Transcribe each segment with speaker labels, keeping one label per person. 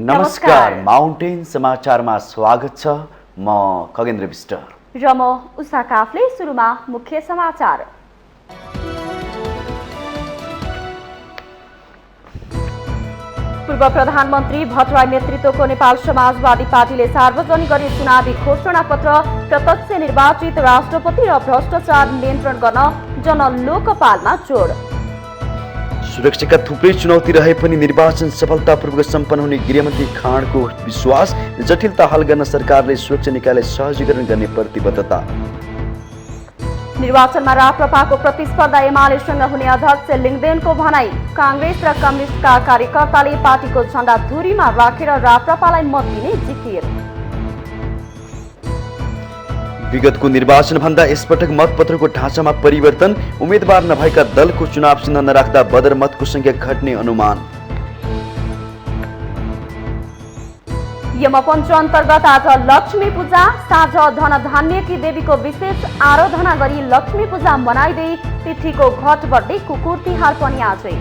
Speaker 1: नमस्कार माउन्टेन समाचारमा स्वागत छ। म खगेन्द्र विष्ट
Speaker 2: र म उषा काफले। सुरुमा मुख्य समाचार। पूर्व प्रधानमन्त्री भट्टराई नेतृत्वको नेपाल समाजवादी पार्टीले सार्वजनिक गरी चुनावी घोषणापत्र प्रत्यक्ष निर्वाचित राष्ट्रपति र भ्रष्टाचार नियन्त्रण गर्न जनलोकपालमा जोड।
Speaker 1: सुरक्षाका थुप्रै चुनौती रहे पनि निर्वाचन सफलतापूर्वक सम्पन्न हुने गृहमन्त्री खाँडको विश्वास। जटिलता हल गर्न सरकारले सुरक्षा निकायलाई सहजीकरण गर्ने प्रतिबद्धता।
Speaker 2: निर्वाचनमा राप्रपाको प्रतिस्पर्धा एमालेसँग हुने अध्यक्ष लिङ्गदेनको भनाई। काङ्ग्रेस र कम्युनिस्टका कार्यकर्ताले पार्टीको झण्डा धुरीमा राखेर राप्रपालाई मत दिने जिकिर।
Speaker 1: विगतको निर्वाचनभन्दा यसपटक मतपत्रको ढाँचामा परिवर्तन। उम्मेदवार नभएका दलको चुनाव चिन्ह नराख्दा बदर मतको संख्या घट्ने अनुमान।
Speaker 2: यमपञ्च अन्तर्गत आज लक्ष्मी पूजा। साँझ धन धान्यकी देवीको विशेष आराधना गरी लक्ष्मी पूजा मनाइँदै तिथिको घट बढ्दै कुकुर तिहार पनि आजै।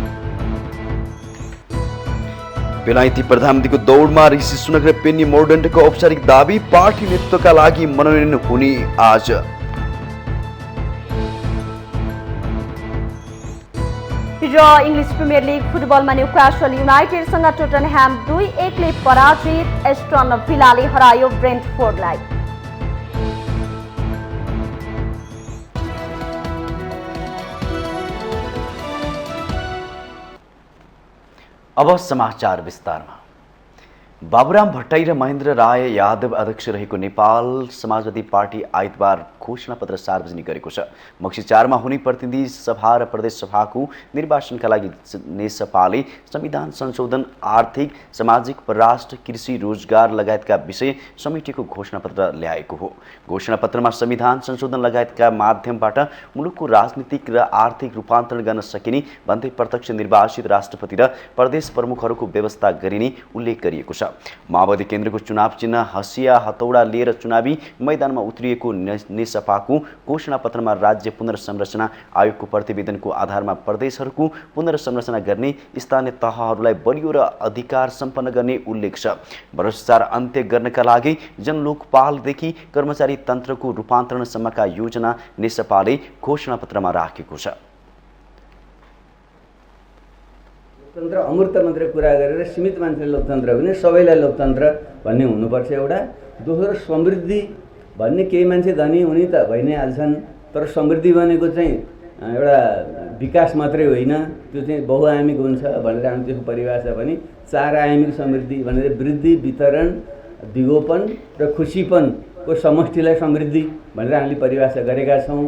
Speaker 1: बेलायती प्रधानमन्त्रीको दौडमा ऋषि सुनक र पेन्नी मोर्डन्टको औपचारिक दाबी। पार्टी नेतृत्वका लागि मनोनयन हुने आज।
Speaker 2: र इङ्ग्लिस प्रिमियर लिग फुटबलमा न्युकासल युनाइटेडसँग टोटनह्याम 2-1 ले पराजित। एस्टन विलाले हरायो ब्रेन्टफोर्डलाई।
Speaker 1: अब समाचार विस्तारमा। बाबुराम भट्टराई र महेन्द्र राय यादव अध्यक्ष रहेको नेपाल समाजवादी पार्टी आइतबार घोषणापत्र सार्वजनिक गरेको छ। मक्सी 4 मा हुने प्रतिनिधि सभा र प्रदेश सभाको निर्वाचनका लागि नेसपाले संविधान संशोधन, आर्थिक, सामाजिक, परराष्ट्र, कृषि, रोजगार लगायतका विषय समेटेको घोषणापत्र ल्याएको हो। घोषणापत्रमा संविधान संशोधन लगायतका माध्यमबाट मुलुकको राजनीतिक र आर्थिक रूपान्तरण गर्न सकिने भन्दै प्रत्यक्ष निर्वाचित राष्ट्रपति र प्रदेश प्रमुखहरूको व्यवस्था गरिने उल्लेख गरिएको छ। माओवादी केन्द्रको चुनाव चिन्ह हँसिया हतौडा लिएर चुनावी मैदानमा उत्रिएको नेसपाको घोषणापत्रमा राज्य पुनर्संरचना आयोगको प्रतिवेदनको आधारमा प्रदेशहरूको पुनर्संरचना गर्ने, स्थानीय तहहरूलाई बलियो र अधिकार सम्पन्न गर्ने उल्लेख छ। भ्रष्टाचार अन्त्य गर्नका लागि जनलोकपालदेखि कर्मचारी तन्त्रको रूपान्तरणसम्मका योजना नेसपाले घोषणापत्रमा राखेको छ।
Speaker 3: लोकतन्त्र अमूर्त मात्रै कुरा गरेर सीमित मान्छेले लोकतन्त्र भने सबैलाई लोकतन्त्र भन्ने हुनुपर्छ एउटा। दोस्रो समृद्धि भन्ने केही मान्छे धनी हुने त भइ नै हाल्छन्, तर समृद्धि भनेको चाहिँ एउटा विकास मात्रै होइन, त्यो चाहिँ बहुआयामिक हुन्छ भनेर हामी त्यसको परिभाषा पनि 4 आयामिक समृद्धि भनेर वृद्धि, वितरण, विगोपन र खुसीपनको समष्टिलाई समृद्धि भनेर हामीले परिभाषा गरेका छौँ।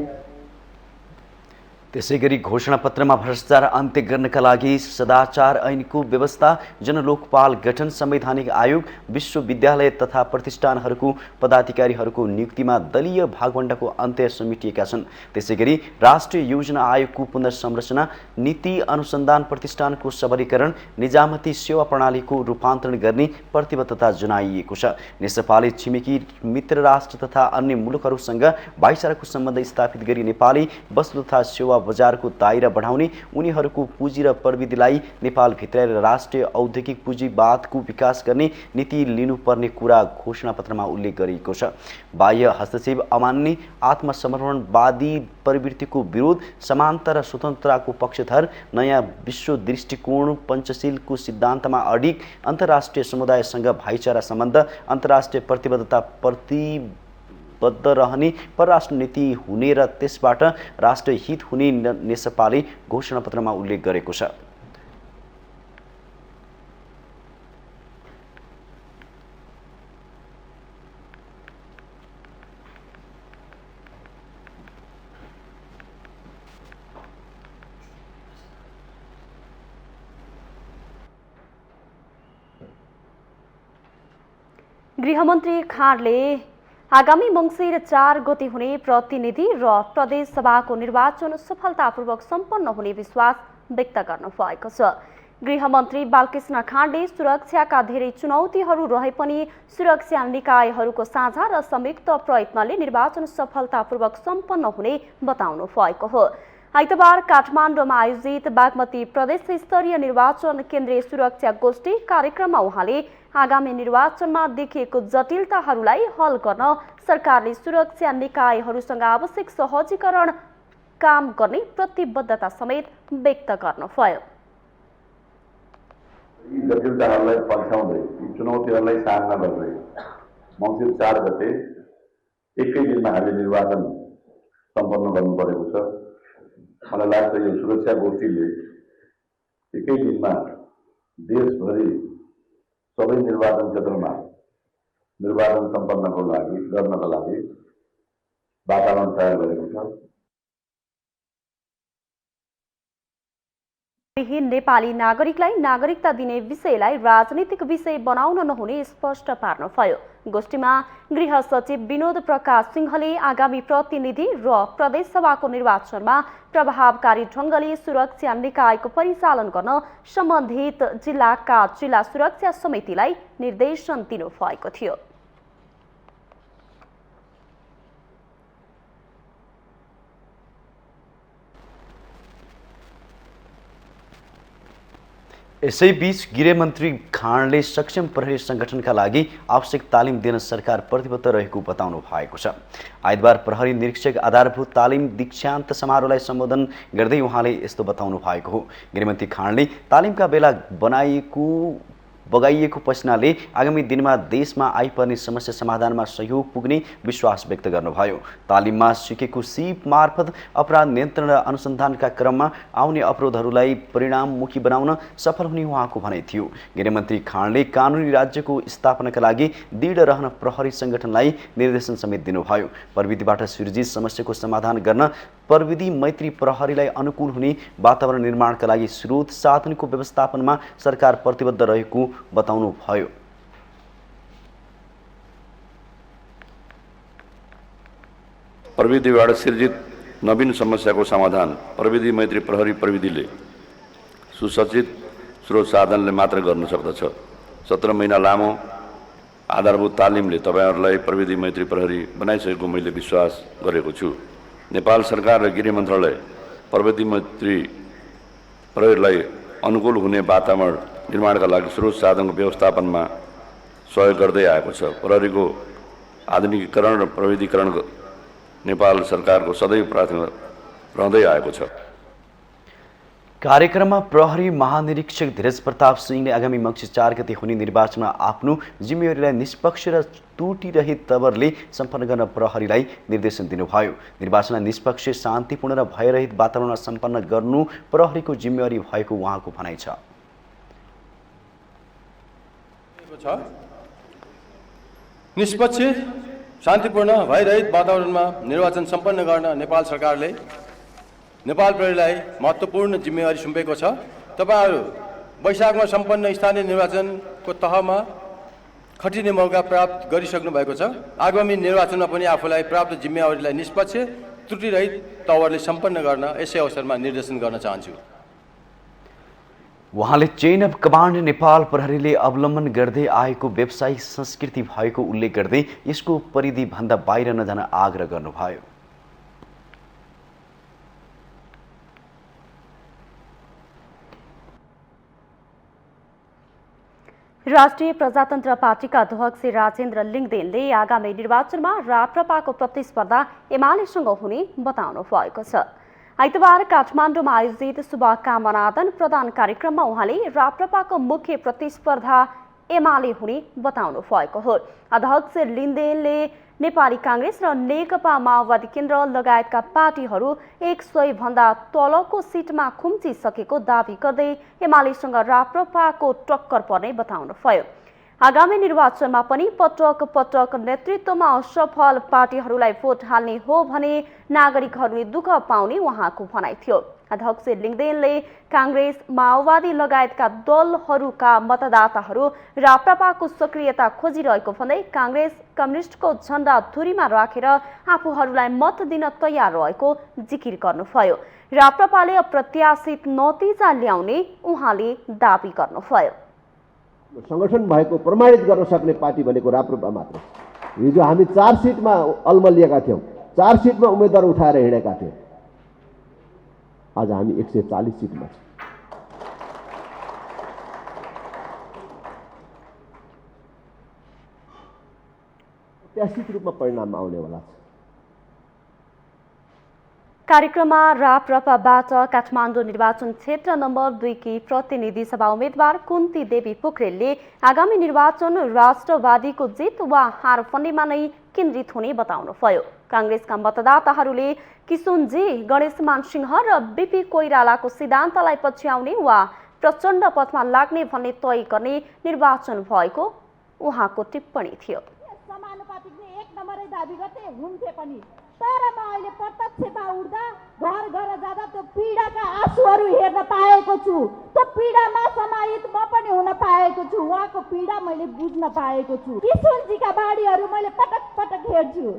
Speaker 1: त्यसैगरी घोषणापत्रमा भ्रष्टाचार अन्त्य गर्नका लागि सदाचार ऐनको व्यवस्था, जनलोकपाल गठन, संवैधानिक आयोग, विश्वविद्यालय तथा प्रतिष्ठानहरूको पदाधिकारीहरूको नियुक्तिमा दलीय भागवण्डाको अन्त्य समेटिएका छन्। त्यसैगरी राष्ट्रिय योजना आयोगको पुनर्संरचना, नीति अनुसन्धान प्रतिष्ठानको सबलीकरण, निजामती सेवा प्रणालीको रूपान्तरण गर्ने प्रतिबद्धता जनाइएको छ। नेसपाले छिमेकी मित्र राष्ट्र तथा अन्य मुलुकहरूसँग भाइचाराको सम्बन्ध स्थापित गरी नेपाली वस्तु तथा सेवा बजारको दायरा बढाउने, उनीहरूको पुँजी र प्रविधिलाई नेपाल भित्राएर राष्ट्रिय औद्योगिक पुँजीवादको विकास गर्ने नीति लिनुपर्ने कुरा घोषणापत्रमा उल्लेख गरिएको छ। बाह्य हस्तक्षेप अमान्ने, आत्मसमर्पणवादी प्रवृत्तिको विरोध, समानता र स्वतन्त्रताको पक्षधर, नयाँ विश्व दृष्टिकोण, पञ्चशीलको सिद्धान्तमा अडिग, अन्तर्राष्ट्रिय समुदायसँग भाइचारा सम्बन्ध, अन्तर्राष्ट्रिय प्रतिबद्धता बद्ध रहने, परराष्ट्र नीति हुने र त्यसबाट राष्ट्रिय हित हुने नेसपाले घोषणापत्रमा उल्लेख गरेको छ।
Speaker 2: गृहमन्त्री खाँडले आगामी मङ्सिर 4 गते हुने प्रतिनिधि र प्रदेश सभाको निर्वाचन सफलतापूर्वक सम्पन्न हुने विश्वास व्यक्त गर्नुभएको छ। गृहमन्त्री बालकृष्ण खाँडले सुरक्षाका धेरै चुनौतीहरू रहे पनि सुरक्षा निकायहरूको साझा र संयुक्त प्रयत्नले निर्वाचन सफलतापूर्वक सम्पन्न हुने बताउनु भएको हो। आइतबार काठमाडौँमा आयोजित बागमती प्रदेश स्तरीय निर्वाचन केन्द्रीय सुरक्षा गोष्ठी कार्यक्रममा उहाँले आगामी निर्वाचनमा देखिएको जटिलताहरूलाई हल गर्न सरकारले सुरक्षा निकायहरूसँग आवश्यक सहजीकरण काम गर्ने प्रतिबद्धता समेत व्यक्त गर्नुभयो।
Speaker 4: यी जटिलताहरूलाई पन्छाउँदै यी चुनौतीहरूलाई सामना गर्दै मङ्सिर 4 गते एकै दिनमा हामीले निर्वाचन सम्पन्न गर्नु परेको छ। मलाई लाग्छ यो सुरक्षा गोष्ठीले एकै दिनमा देशभरि सबै निर्वाचन क्षेत्रमा निर्वाचन सम्पन्नको लागि गर्नका लागि वातावरण तयार गरेको छ।
Speaker 2: नेपाली नागरिकलाई नागरिकता दिने विषयलाई राजनीतिक विषय बनाउन नहुने स्पष्ट पार्नुभयो। गोष्ठीमा गृह सचिव विनोद प्रकाश सिंहले आगामी प्रतिनिधि र प्रदेशसभाको निर्वाचनमा प्रभावकारी ढङ्गले सुरक्षा निकायको परिचालन गर्न सम्बन्धित जिल्लाका जिल्ला सुरक्षा समितिलाई निर्देशन दिनुभएको थियो।
Speaker 1: यसैबीच गृहमन्त्री खाँडले सक्षम प्रहरी संगठनका लागि आवश्यक तालिम दिन सरकार प्रतिबद्ध रहेको बताउनु भएको छ। आइतबार प्रहरी निरीक्षक आधारभूत तालिम दीक्षान्त समारोहलाई सम्बोधन गर्दै उहाँले यस्तो बताउनु भएको हो। गृहमन्त्री खाँडले तालिमका बेला बगाइएको पसिनाले आगामी दिनमा देशमा आइपर्ने समस्या समाधानमा सहयोग पुग्ने विश्वास व्यक्त गर्नुभयो। तालिममा सिकेको सिप मार्फत अपराध नियन्त्रण र अनुसन्धानका क्रममा आउने अवरोधहरूलाई परिणाममुखी बनाउन सफल हुने उहाँको भनाइ थियो। गृहमन्त्री खाँडले कानुनी राज्यको स्थापनाका लागि दृढ रहन प्रहरी संगठनलाई निर्देशन समेत दिनुभयो। प्रविधिबाट सृजित समस्याको समाधान गर्न प्रविधि मैत्री प्रहरीलाई अनुकूल हुने वातावरण निर्माणका लागि स्रोत साधनको व्यवस्थापनमा सरकार प्रतिबद्ध रहेको बताउनु भयो।
Speaker 4: प्रविधिबाट सृजित नवीन समस्याको समाधान प्रविधि मैत्री प्रहरी प्रविधिले सुसज्जित स्रोत साधनले मात्र गर्न सक्दछ। 17 महिना लामो आधारभूत तालिमले तपाईहरुलाई प्रविधि मैत्री प्रहरी बनाइसकेको मैले विश्वास गरेको छु। नेपाल सरकार र गृह मन्त्रालय प्रविधि मैत्री प्रहरीलाई अनुकूल हुने वातावरण निर्माणका लागि स्रोत साधनको व्यवस्थापनमा सहयोग गर्दै आएको छ। प्रहरीको आधुनिकीकरण र प्रविधिकरण नेपाल सरकारको सदैव प्राथमिकता रहँदै आएको छ।
Speaker 1: कार्यक्रममा प्रहरी महानिरीक्षक धीरज प्रताप सिंहले आगामी मङ्सिर 4 गते हुने निर्वाचनमा आफ्नो जिम्मेवारीलाई निष्पक्ष र त्रुटिरहित तवरले सम्पन्न गर्न प्रहरीलाई निर्देशन दिनुभयो। निर्वाचनलाई निष्पक्ष, शान्तिपूर्ण र भयरहित वातावरणमा सम्पन्न गर्नु प्रहरीको जिम्मेवारी भएको उहाँको भनाइ छ।
Speaker 5: निष्पक्ष, शान्तिपूर्ण, भयरहित वातावरणमा निर्वाचन सम्पन्न गर्न नेपाल सरकारले नेपाल प्रहरीलाई महत्त्वपूर्ण जिम्मेवारी सुम्पेको छ। तपाईहरु वैशाखमा सम्पन्न स्थानीय निर्वाचनको तहमा खटिने मौका प्राप्त गरिसक्नु भएको छ। आगामी निर्वाचनमा पनि आफूलाई प्राप्त जिम्मेवारीलाई निष्पक्ष, त्रुटिरहित तवरले सम्पन्न गर्न यसै अवसरमा निर्देशन गर्न चाहन्छु।
Speaker 1: उहाँले चेन अफ कमान्ड नेपाल प्रहरीले अवलम्बन गर्दै आएको व्यावसायिक संस्कृति भएको उल्लेख गर्दै यसको परिधिभन्दा बाहिर नजान आग्रह गर्नुभयो।
Speaker 2: राष्ट्रिय प्रजातन्त्र पार्टीका अध्यक्ष राजेन्द्र लिङदेनले आगामी निर्वाचनमा राप्रपाको प्रतिस्पर्धा एमालेसँग हुने बताउनु भएको छ। आइतबार काठमाडौँमा आयोजित शुभकामना आदान प्रदान कार्यक्रममा उहाँले राप्रपाको मुख्य प्रतिस्पर्धा एमाले हुने बताउनु भएको हो। अध्यक्ष लिङदेनले नेपाली कांग्रेस र नेकपा माओवादी केन्द्र लगायतका पार्टीहरू 100 भन्दा तलको सिटमा खुम्चिसकेको दावी गर्दै एमालेसँग राप्रपाको टक्कर पर्ने बताउनुभयो। आगामी निर्वाचनमा पनि पटक पटक नेतृत्वमा असफल पार्टीहरूलाई भोट हाल्ने हो भने नागरिकहरूले दुःख पाउने उहाँको भनाइ थियो। अध्यक्ष लिङदेनले कांग्रेस, माओवादी लगायतका दलहरूका मतदाताहरू राप्रपाको सक्रियता खोजिरहेको भन्दै कांग्रेस कम्युनिस्टको झण्डा धुरीमा राखेर आफूहरूलाई मत दिन तयार रहेको जिकिर गर्नुभयो। राप्रपाले अप्रत्याशित नतिजा ल्याउने उहाँले दावी गर्नुभयो।
Speaker 6: संगठन भएको प्रमाणित गर्न सक्ने पार्टी भनेको राप्रपा मात्र। हिजो हामी 4 सिटमा अल्मलिएका थियौं, 4 सिटमा उम्मेदवार उठाएर हिँडेका थियौं। आज हामी 140 सिटमा छौँ। प्रत्याशित रूपमा परिणाम आउनेवाला छ।
Speaker 2: कार्यक्रममा राप्रपाबाट काठमाडौँ निर्वाचन क्षेत्र नम्बर 2 की प्रतिनिधि सभा उम्मेद्वार कुन्ती देवी पोखरेलले आगामी निर्वाचन राष्ट्रवादीको जित वा हार भन्नेमा नै केन्द्रित हुने बताउनुभयो। कांग्रेसका मतदाताहरूले किशुनजी गणेशमान सिंह र बीपी कोइरालाको सिद्धान्तलाई पछ्याउने वा प्रचण्ड पथमा लाग्ने भन्ने तय गर्ने निर्वाचन भएको उहाँको टिप्पणी थियो।
Speaker 7: समानुपातिक एक नम्बरै दाबी गर्थे हुन्थे पनि, तर म अहिले प्रत्यक्षमा उड्दा घर घर जाँदा त्यो पीडाका आँसुहरू हेर्न पाएको छु। त्यो पीडामा समाहित म पनि हुन पाएको छु। उहाँको पीडा मैले बुझ्न पाएको छु। किशुनजीका बाढीहरू मैले पटक पटक हेर्छु।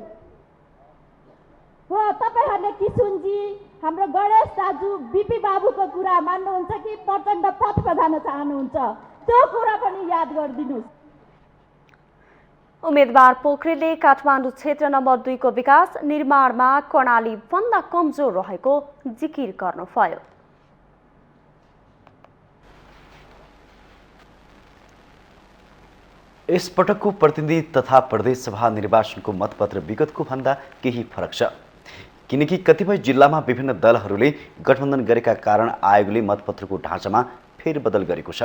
Speaker 7: हो, तपाईँहरूले किशुनजी हाम्रो गणेश दाजु बीपी बाबुको कुरा मान्नुहुन्छ कि प्रचण्ड पथमा जान चाहनुहुन्छ, त्यो कुरा पनि याद गरिदिनुहोस्।
Speaker 2: उम्मेद्वार पोखरेलले काठमाडौँ क्षेत्र नम्बर 2 को विकास निर्माणमा कर्णाली भन्दा कमजोर रहेको जिकिर गर्नुभयो।
Speaker 1: यसपटकको प्रतिनिधि तथा प्रदेश सभा निर्वाचनको मतपत्र विगतको भन्दा केही फरक छ, किनकि कतिपय जिल्लामा विभिन्न दलहरूले गठबन्धन गरेका कारण आयोगले मतपत्रको ढाँचामा फेरबदल गरेको छ।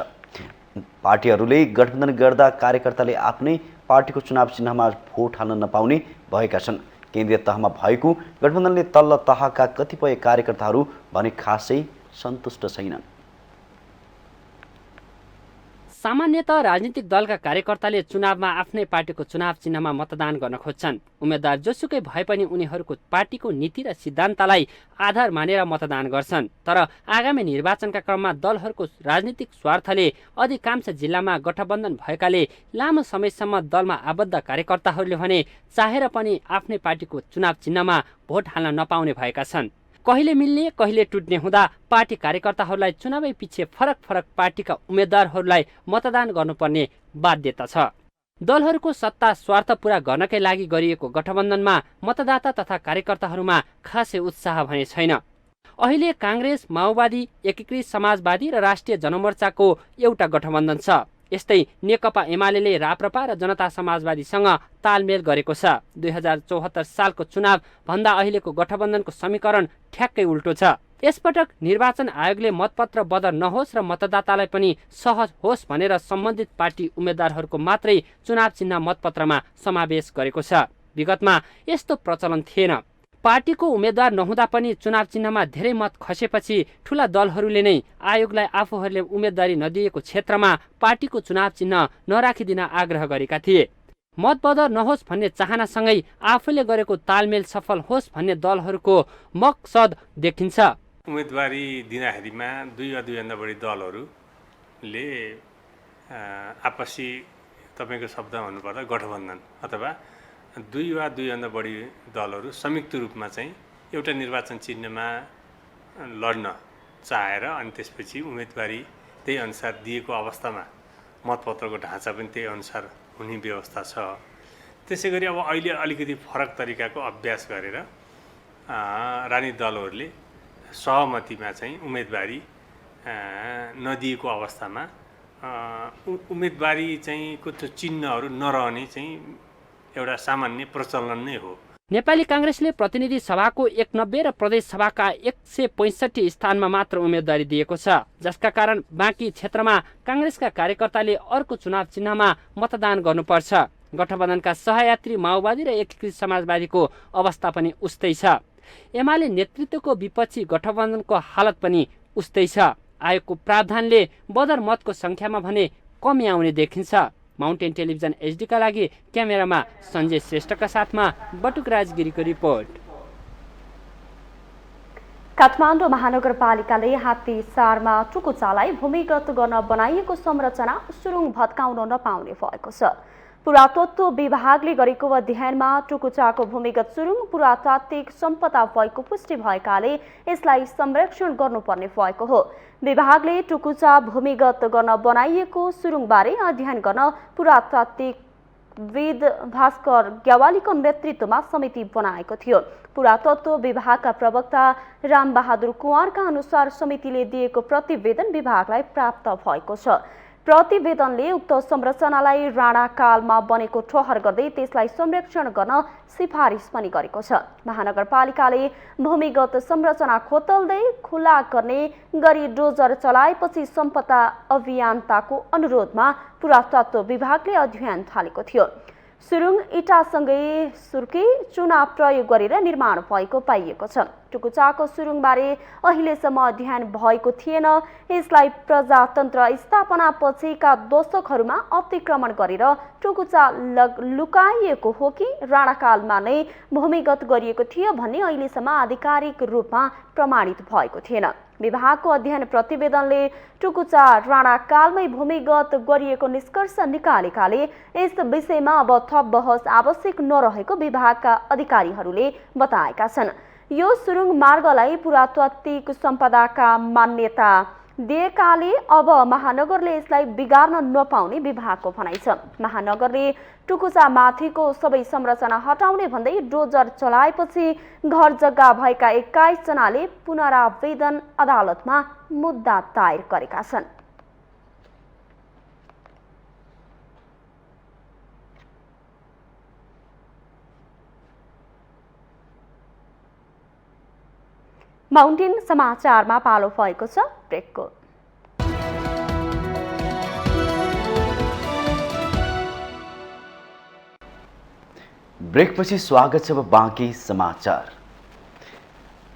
Speaker 1: पार्टीहरूले गठबन्धन गर्दा कार्यकर्ताले आफ्नै पार्टीको चुनाव चिन्हमा भोट हाल्न नपाउने भएका छन्। केन्द्रीय तहमा भएको गठबन्धनले तल्लो तहका कतिपय कार्यकर्ताहरू भने खासै सन्तुष्ट छैनन्।
Speaker 8: सामान्यतः राजनीतिक दलका कार्यकर्ताले चुनावमा आफ्नै पार्टीको चुनाव चिन्हमा मतदान गर्न खोज्छन्। उम्मेद्वार जोसुकै भए पनि उनीहरूको पार्टीको नीति र सिद्धान्तलाई आधार मानेर मतदान गर्छन्। तर आगामी निर्वाचनका क्रममा दलहरूको राजनीतिक स्वार्थले अधिकांश जिल्लामा गठबन्धन भएकाले लामो समयसम्म दलमा आबद्ध कार्यकर्ताहरूले भने चाहेर पनि आफ्नै पार्टीको चुनाव चिन्हमा भोट हाल्न नपाउने भएका छन्। कहिले मिल्ने कहिले टुट्ने हुँदा पार्टी कार्यकर्ताहरूलाई चुनावै पछि फरक फरक पार्टीका उम्मेद्वारहरूलाई मतदान गर्नुपर्ने बाध्यता छ। दलहरूको सत्ता स्वार्थ पूरा गर्नकै लागि गरिएको गठबन्धनमा मतदाता तथा कार्यकर्ताहरूमा खासै उत्साह भने छैन। अहिले कांग्रेस, माओवादी, एकीकृत समाजवादी र राष्ट्रिय जनमोर्चाको एउटा गठबन्धन छ। यस्तै नेकपा एमाले राप्रपा र जनता समाजवादीसँग तालमेल गरेको छ। 2074 सालको चुनाव भन्दा अहिलेको गठबन्धनको समीकरण ठ्याक्कै उल्टो छ। यसपटक निर्वाचन आयोगले मतपत्र बदर नहोस् र मतदातालाई पनि सहज होस् भनेर सम्बन्धित पार्टी उम्मेद्वारहरूको मात्रै चुनाव चिन्ह मतपत्रमा समावेश गरेको छ। विगतमा यस्तो प्रचलन थिएन। पार्टीको उम्मेद्वार नहुँदा पनि चुनाव चिन्हमा धेरै मत खसेपछि ठूला दलहरूले नै आयोगलाई आफूहरूले उम्मेदवारी नदिएको क्षेत्रमा पार्टीको चुनाव चिन्ह नराखिदिन आग्रह गरेका थिए। मतबदर नहोस् भन्ने चाहनासँगै आफूले गरेको तालमेल सफल होस् भन्ने दलहरूको मकसद देखिन्छ।
Speaker 9: उम्मेदवारी दिँदाखेरिमा 2 वा 2 भन्दा बढी दलहरूले आपसी तपाईँको शब्द भन्नुपर्दा गठबन्धन अथवा 2 वा 2 भन्दा बढी दलहरू संयुक्त रूपमा चाहिँ एउटा निर्वाचन चिन्हमा लड्न चाहेर अनि त्यसपछि उम्मेदवारी त्यही अनुसार दिएको अवस्थामा मतपत्रको ढाँचा पनि त्यही अनुसार हुने व्यवस्था छ। त्यसै गरी अब अहिले अलिकति फरक तरिकाको अभ्यास गरेर राजनीतिक दलहरूले सहमतिमा चाहिँ उम्मेदवारी नदिएको अवस्थामा उम्मेदवारी चाहिँ को चिन्हहरू नरहने चाहिँ एउटा सामान्य प्रचलन नै हो।
Speaker 8: नेपाली कांग्रेसले प्रतिनिधि सभाको 91 र प्रदेश सभाका 165 स्थानमा मात्र उम्मेदवारी दिएको छ, जसका कारण बाँकी क्षेत्रमा कांग्रेसका कार्यकर्ताले अर्को चुनाव चिन्हमा मतदान गर्नुपर्छ। गठबन्धनका सहयात्री माओवादी र एकीकृत समाजवादीको अवस्था पनि उस्तै छ। एमाले नेतृत्वको विपक्षी गठबन्धनको हालत पनि उस्तै छ। आयोगको प्रावधानले बदर मतको संख्यामा भने कमी आउने देखिन्छ। माउन्टेन टेलिभिजन एचडी का लागि क्यामेरामा सञ्जय श्रेष्ठका साथमा बटुक राजगिरीको रिपोर्ट।
Speaker 2: काठमाडौँ महानगरपालिकाले हात्तीसारमा टुकुचालाई भूमिगत गर्न बनाइएको संरचना सुरुङ भत्काउन नपाउने भएको छ। पुरातत्व विभागले गरेको अध्ययनमा टुकुचाको भूमिगत सुरुङ पुरातात्विक सम्पदा भएको पुष्टि भएकाले यसलाई संरक्षण गर्नुपर्ने भएको हो। विभागले टुकुचा भूमिगत गर्न बनाइएको सुरुङबारे अध्ययन गर्न पुरातात्विकविद भास्कर ग्यावालीको नेतृत्वमा समिति बनाएको थियो। पुरातत्व विभागका प्रवक्ता रामबहादुर कुँवरका अनुसार समितिले दिएको प्रतिवेदन विभागलाई प्राप्त भएको छ। प्रतिवेदनले उक्त संरचनालाई राणाकालमा बनेको ठहर गर्दै त्यसलाई संरक्षण गर्न सिफारिस पनि गरेको छ। महानगरपालिकाले भूमिगत संरचना खोतल्दै खुला गर्ने गरी डोजर चलाएपछि सम्पदा अभियन्ताको अनुरोधमा पुरातत्व विभागले अध्ययन थालेको थियो। सुरुङ इटासँगै सुर्की चुना प्रयोग गरेर निर्माण भएको पाइएको छ। टुकुचाको सुरुङबारे अहिलेसम्म अध्ययन भएको थिएन। यसलाई प्रजातन्त्र स्थापना पछिका दशकहरूमा अतिक्रमण गरेर टुकुचा लुकाइएको हो कि राणाकालमा नै भूमिगत गरिएको थियो भन्ने अहिलेसम्म आधिकारिक रूपमा प्रमाणित भएको थिएन। विभागको अध्ययन प्रतिवेदनले टुकुचा राणाकालमै भूमिगत गरिएको निष्कर्ष निकालेकाले यस विषयमा अब थप बहस आवश्यक नरहेको विभागका अधिकारीहरूले बताएका छन्। यो सुरुङ मार्गलाई पुरातात्विक सम्पदाका मान्यता दिएकाले अब महानगरले यसलाई बिगार्न नपाउने विभागको भनाइ छ। महानगरले टुकुचा माथिको सबै संरचना हटाउने भन्दै डोजर चलाएपछि घर जग्गा भएका 21 जनाले पुनरावेदन अदालतमा मुद्दा दायर गरेका छन्। माउन्टेन समाचारमा पालो भएको छ ब्रेकको।
Speaker 1: ब्रेकपछि स्वागत छ बाँकी समाचार।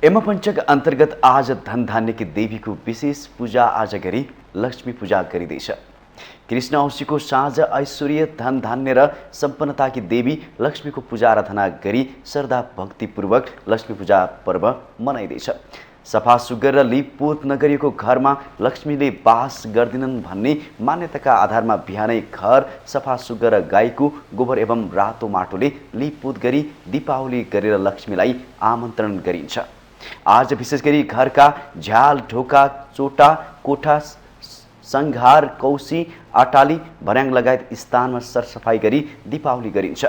Speaker 1: यमपञ्चक अन्तर्गत आज धनधान्यकी देवीको विशेष पूजा आज गरी लक्ष्मी पूजा गरिँदैछ। कृष्ण औँसीको साँझ ऐश्वर्य धनधान्य र सम्पन्नताकी देवी लक्ष्मीको पूजा आराधना गरी श्रद्धा भक्तिपूर्वक लक्ष्मी पूजा पर्व मनाइँदैछ। सफा सुग्घर र लिपपोत नगरिएको घरमा लक्ष्मीले बास गर्दिनन् भन्ने मान्यताका आधारमा बिहानै घर सफा सुग्घर गाईको गोबर एवं रातो माटोले लिपपोत गरी दीपावली गरेर लक्ष्मीलाई आमन्त्रण गरिन्छ। आज विशेष गरी घरका झ्याल ढोका चोटा कोठा सङ्घार कौसी अटाली भर्याङ लगायत स्थानमा सरसफाई गरी दीपावली गरिन्छ।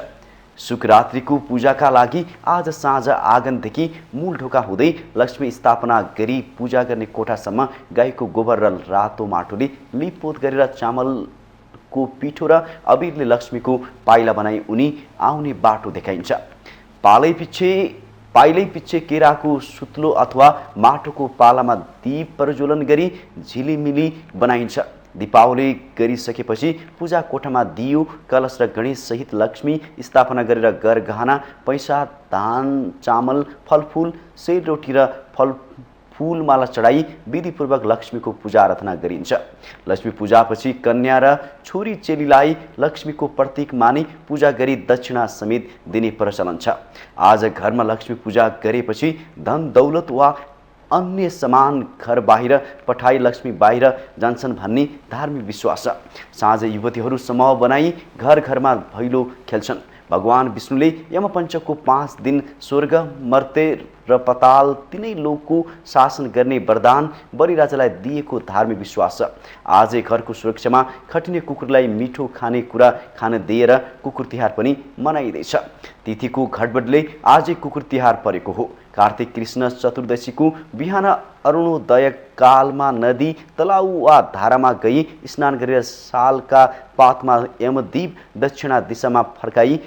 Speaker 1: शुक्ररात्रिको पूजाका लागि आज साँझ आँगनदेखि मूल ढोका हुँदै लक्ष्मी स्थापना गरी पूजा गर्ने कोठासम्म गाईको गोबर र रातो माटोले लिपपोत गरेर चामलको पिठो र अबिरले लक्ष्मीको पाइला बनाई उनी आउने बाटो देखाइन्छ। पाइलै पिच्छे केराको सुत्लो अथवा माटोको पालामा दीप प्रज्वलन गरी झिलिमिली बनाइन्छ। दीपावली गरिसकेपछि पूजा कोठामा दियो कलश र गणेश सहित लक्ष्मी स्थापना गरेर गरगहना पैसा धान चामल फलफुल सेलरोटी र फूलमाला चढाई विधिपूर्वक लक्ष्मीको पूजा आराधना गरिन्छ। लक्ष्मी पूजापछि कन्या र छोरी चेलीलाई लक्ष्मीको प्रतीक मानी पूजा गरी दक्षिणा समेत दिने प्रचलन छ। आज घरमा लक्ष्मी पूजा गरेपछि धन दौलत वा अन्य सामान घर बाहिर पठाई लक्ष्मी बाहिर जान्छन् भन्ने धार्मिक विश्वास छ। साँझ युवतीहरू समूह बनाई घर घरमा भैलो खेल्छन्। भगवान विष्णुले यमपञ्चकको 5 दिन स्वर्ग मर्त्य र पताल तीनै लोकको शासन गर्ने वरदान बलिराजालाई दिएको धार्मिक विश्वास छ। आजै घरको सुरक्षामा खटिने कुकुरलाई मिठो खाने कुरा खान दिएर कुकुर तिहार पनि मनाइँदैछ। तिथिको घटबडले आजै कुकुर तिहार परेको हो। कार्तिक कृष्ण चतुर्दशीको बिहान अरुणोदय कालमा नदी तलाउ वा धारामा गई स्नान गरेर सालका पातमा यमदीप दक्षिणा दिशामा फर्काई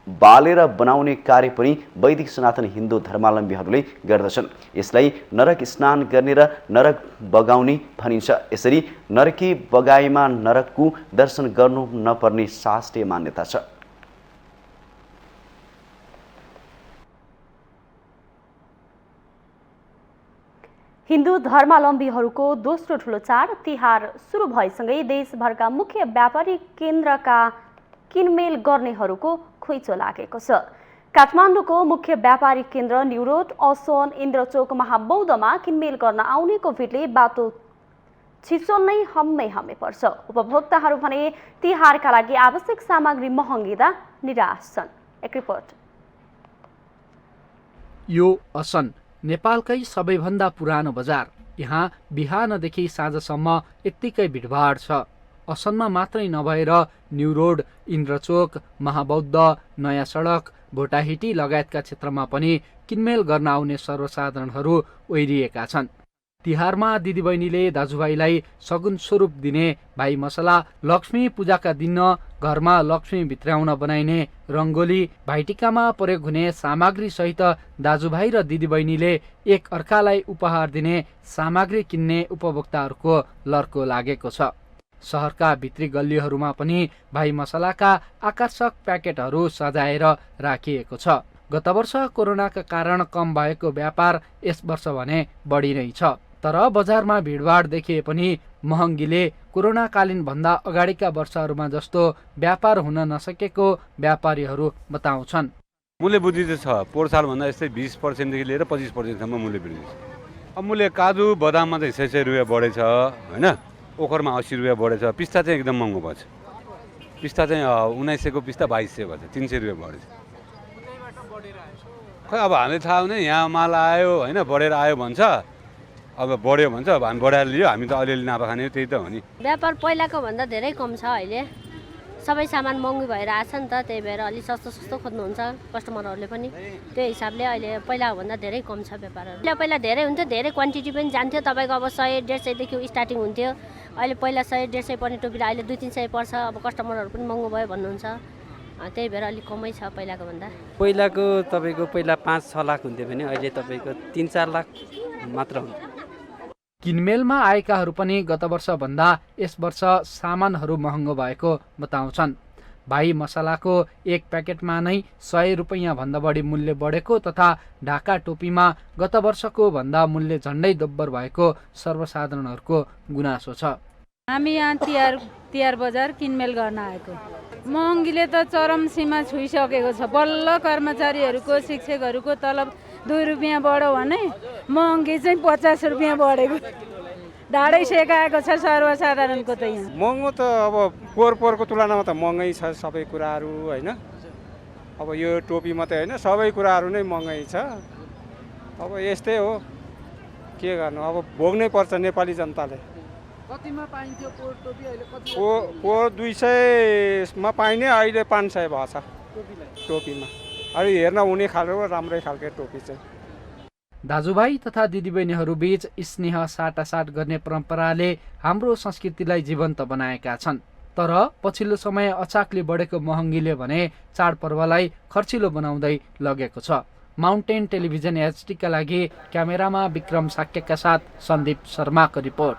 Speaker 1: बालेर बनाउने कार्य पनि वैदिक सनातन हिन्दू धर्मावलम्बीहरूले गर्दछन्। यसलाई नरक स्नान गर्ने र नरक बगाउने भनिन्छ। यसरी नरकी बगाइमा नरकको दर्शन गर्नु नपर्ने शास्त्रीय मान्यता छ।
Speaker 2: हिन्दू धर्मावलम्बीहरूको दोस्रो ठुलो चाड तिहार सुरु भएसँगै देशभरका मुख्य व्यापारिक केन्द्रका किनमेल गर्नेहरूको खुइचो लागेको छ। काठमाडौँको मुख्य व्यापारिक केन्द्र न्युरोड असोन इन्द्रचोक महाबौद्धमा किनमेल गर्न आउनेको भिडले बाटो छिचोल्नै हम्मै पर्छ। उपभोक्ताहरू भने तिहारका लागि आवश्यक सामग्री महँगिँदा निराश छन्। एक रिपोर्ट।
Speaker 10: यो असन नेपालकै सबैभन्दा पुरानो बजार। यहाँ बिहानदेखि साँझसम्म यत्तिकै भिडभाड छ। असनमा मात्रै नभएर न्यू रोड, इन्द्रचोक, महाबौद्ध, नयाँ सडक, भोटाहिटी लगायतका क्षेत्रमा पनि किनमेल गर्न आउने सर्वसाधारणहरू ओइरिएका छन्। तिहारमा दिदीबहिनीले दाजुभाइलाई सगुन स्वरूप दिने भाइ मसला, लक्ष्मी पूजाका दिन घरमा लक्ष्मी भित्र्याउन बनाइने रङ्गोली, भाइटिकामा प्रयोग हुने सामग्री सहित दाजुभाइ र दिदीबहिनीले एक अर्कालाई उपहार दिने सामग्री किन्ने उपभोक्ताहरूको लर्को लागेको छ। सहरका भित्री गल्लीहरूमा पनि भाइ मसलाका आकर्षक प्याकेटहरू सजाएर राखिएको छ। गत वर्ष कोरोनाका कारण कम भएको व्यापार यस वर्ष भने बढी नै छ। तर बजारमा भिडभाड देखिए पनि महँगीले कोरोनाकालीन भन्दा अगाडिका वर्षहरूमा जस्तो व्यापार हुन नसकेको व्यापारीहरू बताउँछन्।
Speaker 11: मूल्य वृद्धि चाहिँ छ, पोहोर सालभन्दा यस्तै 20% लिएर 25% मूल्य वृद्धि छ। अब मूल्य काजु बदाममा चाहिँ 600 रुपियाँ बढेछ होइन, ओखरमा 80 रुपियाँ बढेछ। पिस्ता चाहिँ एकदम महँगो भएछ। पिस्ता चाहिँ 1900 को पिस्ता 2200 भएछ, 300 रुपियाँ बढेछ। खै अब हामीले थाहा हुने, यहाँ माल आयो होइन, बढेर आयो भन्छ, अब बढ्यो भन्छ, अब हामी बढाएर लियो, हामी त अलिअलि नाफा खाने त्यही त हो नि।
Speaker 12: व्यापार पहिलाको भन्दा धेरै कम छ अहिले, सबै सामान महँगी भएर आछ नि त, त्यही भएर अलि सस्तो खोज्नुहुन्छ कस्टमरहरूले पनि। त्यो हिसाबले अहिले पहिलाको भन्दा धेरै कम छ व्यापारहरू। पहिला धेरै हुन्थ्यो, धेरै क्वान्टिटी पनि जान्थ्यो, तपाईँको अब 100-150 स्टार्टिङ हुन्थ्यो। अहिले पहिला 100-150 पर्ने टोपीलाई अहिले 200-300 पर्छ। अब कस्टमरहरू पनि महँगो भयो भन्नुहुन्छ, त्यही भएर अलिक कमै छ पहिलाको भन्दा।
Speaker 13: पहिलाको तपाईँको पहिला 5-6 लाख हुन्थ्यो भने अहिले तपाईँको 3-4 लाख मात्र हुन्छ।
Speaker 10: किनमेलमा आएकाहरू पनि गत वर्षभन्दा यस वर्ष सामानहरू महँगो भएको बताउँछन्। भाइ मसलाको एक प्याकेटमा नै 100 रुपियाँ भन्दा बढी मूल्य बढेको तथा ढाका टोपीमा गत वर्षको भन्दा मूल्य झन्डै दोब्बर भएको सर्वसाधारणहरूको गुनासो छ।
Speaker 14: हामी यहाँ तिहार बजार किनमेल गर्न आएको। महँगीले त चरम सीमा छुइसकेको छ। बल्ल कर्मचारीहरूको, शिक्षकहरूको तलब 2 रुपियाँ बढ्यो भने महँगी चाहिँ 50 रुपियाँ बढेको। ढाडै सेकाएको छ सर्वसाधारणको त यहाँ।
Speaker 15: महँगो त अब पोहोरको तुलनामा त महँगै छ सबै कुराहरू होइन। अब यो टोपी मात्रै होइन, सबै कुराहरू नै महँगै छ। अब यस्तै हो, के गर्नु, अब भोग्नै पर्छ नेपाली जनताले।
Speaker 10: कतिमा पाइन्थ्यो पोहोर टोपी, अहिले कति?
Speaker 15: पोहोर 200 मा पाइने, अहिले 500 भएको छ टोपीमा। अहिले हेर्न हुने खालको राम्रै खालको टोपी चाहिँ।
Speaker 10: दाजुभाइ तथा दिदीबहिनीहरू बीच स्नेह साटासाट गर्ने परम्पराले हाम्रो संस्कृतिलाई जीवन्त बनाएका छन्। तर पछिल्लो समय अचाकले बढेको महँगीले भने चाडपर्वलाई खर्चिलो बनाउँदै लगेको छ। माउन्टेन टेलिभिजन एचडीका लागि क्यामेरामा विक्रम साक्यका साथ सन्दीप शर्माको रिपोर्ट।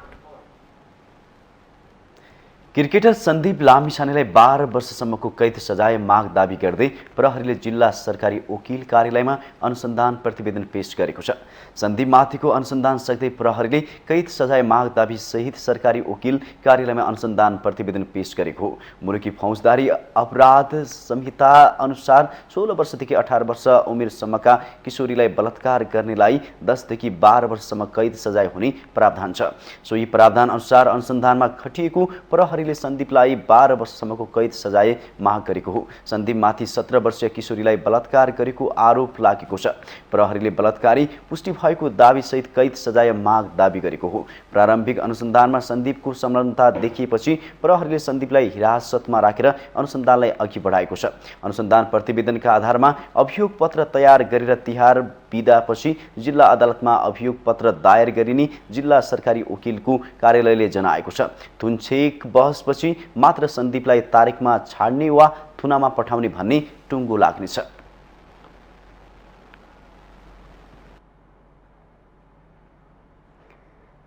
Speaker 1: क्रिकेटर सन्दीप लामिछानेलाई 12 वर्षसम्मको कैद सजाय माग दाबी गर्दै प्रहरीले जिल्ला सरकारी वकिल कार्यालयमा अनुसन्धान प्रतिवेदन पेश गरेको छ। सन्दीपमाथिको अनुसन्धान सँगै प्रहरीले कैद सजाय माग दाबी सहित सरकारी वकिल कार्यालयमा अनुसन्धान प्रतिवेदन पेश गरेको हो। मुलुकी फौजदारी अपराध संहिता अनुसार 16 वर्षदेखि 18 वर्ष उमेरसम्मका किशोरीलाई बलात्कार गर्नेलाई 10 देखि 12 वर्षसम्म कैद सजाय हुने प्रावधान छ। सोही प्रावधान अनुसार अनुसन्धानमा खटिएको प्रहरी सन्दीपलाई 12 वर्षसम्मको कैद सजाय माग गरेको हो। सन्दीपमाथि 17 वर्षीय किशोरीलाई बलात्कार गरेको आरोप लागेको छ। प्रहरीले बलात्कारी पुष्टि भएको दाबी सहित कैद सजाय माग दाबी गरेको हो। प्रारम्भिक अनुसन्धानमा सन्दीपको संलग्नता देखिएपछि प्रहरीले सन्दीपलाई हिरासतमा राखेर अनुसन्धानलाई अघि बढाएको छ। अनुसन्धान प्रतिवेदनका आधारमा अभियोग पत्र तयार गरेर तिहार बिदापछि जिल्ला अदालतमा अभियोग पत्र दायर गरिने जिल्ला सरकारी वकिलको कार्यालयले जनाएको छ। थुनछेक बहसपछि मात्र सन्दीपलाई तारिकमा छाड्ने वा थुनामा पठाउने भन्ने टुङ्गो लाग्नेछ।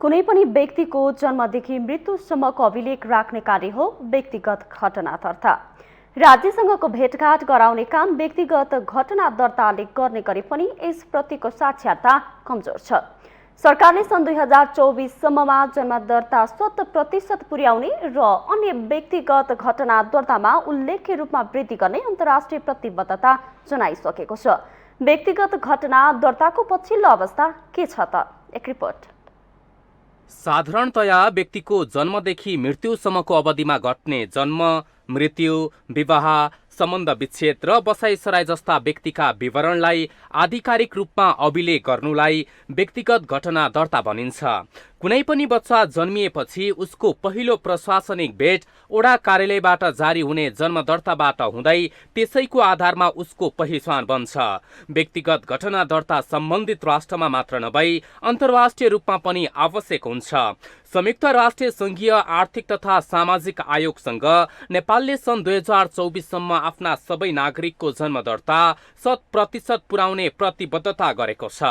Speaker 2: कुनै पनि व्यक्तिको जन्मदेखि मृत्युसम्मको अभिलेख राख्ने कार्य हो व्यक्तिगत घटना दर्ता। राज्यसँगको भेटघाट गराउने काम व्यक्तिगत घटना दर्ताले गर्ने गरे पनि यसप्रतिको साक्षरता कमजोर छ। सरकारले सन् 2024 सम्ममा जन्म दर्ता 100% पुर्याउने र अन्य व्यक्तिगत घटना दर्तामा उल्लेख्य रूपमा वृद्धि गर्ने अन्तर्राष्ट्रिय प्रतिबद्धता जनाइसकेको छ। व्यक्तिगत घटना दर्ताको पछिल्लो अवस्था के छ त? एक रिपोर्ट।
Speaker 16: साधारणतया व्यक्तिको जन्मदेखि मृत्युसम्मको अवधिमा घट्ने जन्म, मृत्यु, विवाह, सम्बन्ध विच्छेद र बसाइसराई जस्ता व्यक्तिका विवरणलाई आधिकारिक रूपमा अभिलेख गर्नुलाई व्यक्तिगत घटना दर्ता भनिन्छ। कुनै पनि बच्चा जन्मिएपछि उसको पहिलो प्रशासनिक भेट ओडा कार्यालयबाट जारी हुने जन्म दर्ताबाट हुँदै त्यसैको आधारमा उसको पहिचान बन्छ। व्यक्तिगत घटना दर्ता सम्बन्धित राष्ट्रमा मात्र नभई अन्तर्राष्ट्रिय रूपमा पनि आवश्यक हुन्छ। संयुक्त राष्ट्र संघीय आर्थिक तथा सामाजिक आयोगसँग नेपालले सन् 2024सम्म आफ्ना सबै नागरिकको जन्म दर्ता 100% पुर्याउने प्रतिबद्धता गरेको छ।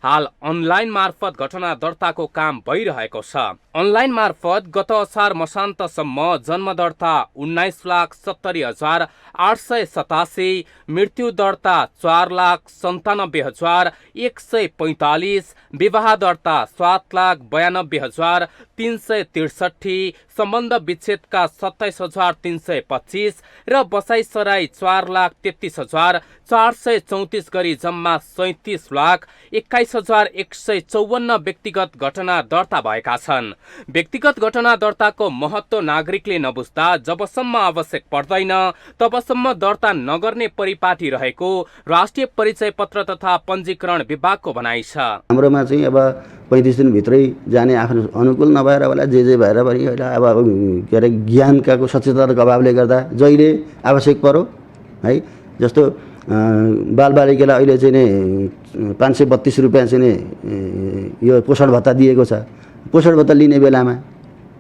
Speaker 16: हाल अनलाइन मार्फत घटना दर्ताको काम भइरहेको छ। अनलाइन मार्फत गत असार मसान्तसम्म जन्म दर्ता 19,70,887, मृत्यु दर्ता 4,97,145, विवाह दर्ता 7,92,363, सम्बन्ध विच्छेदका 27,325 र बसाइसराई 4,33,434 गरी जम्मा 37,21,154 व्यक्तिगत घटना दर्ता भएका छन्। व्यक्तिगत घटना दर्ताको महत्व नागरिकले नबुझ्दा जबसम्म आवश्यक पर्दैन तबसम्म दर्ता नगर्ने परिपाटी रहेको राष्ट्रिय परिचय पत्र तथा पञ्जीकरण विभागको भनाइ छ।
Speaker 17: हाम्रोमा चाहिँ अब 35 दिनभित्रै जाने आफ्नो अनुकूल नभएर होला जे भएर पनि अब के अरे ज्ञानका सचेतनाको अभावले गर्दा जहिले आवश्यक पर्यो है। जस्तो बालबालिकालाई अहिले चाहिँ नि 532 रुपियाँ चाहिँ नि यो पोषण भत्ता दिएको छ। पोषण भत्ता लिने बेलामा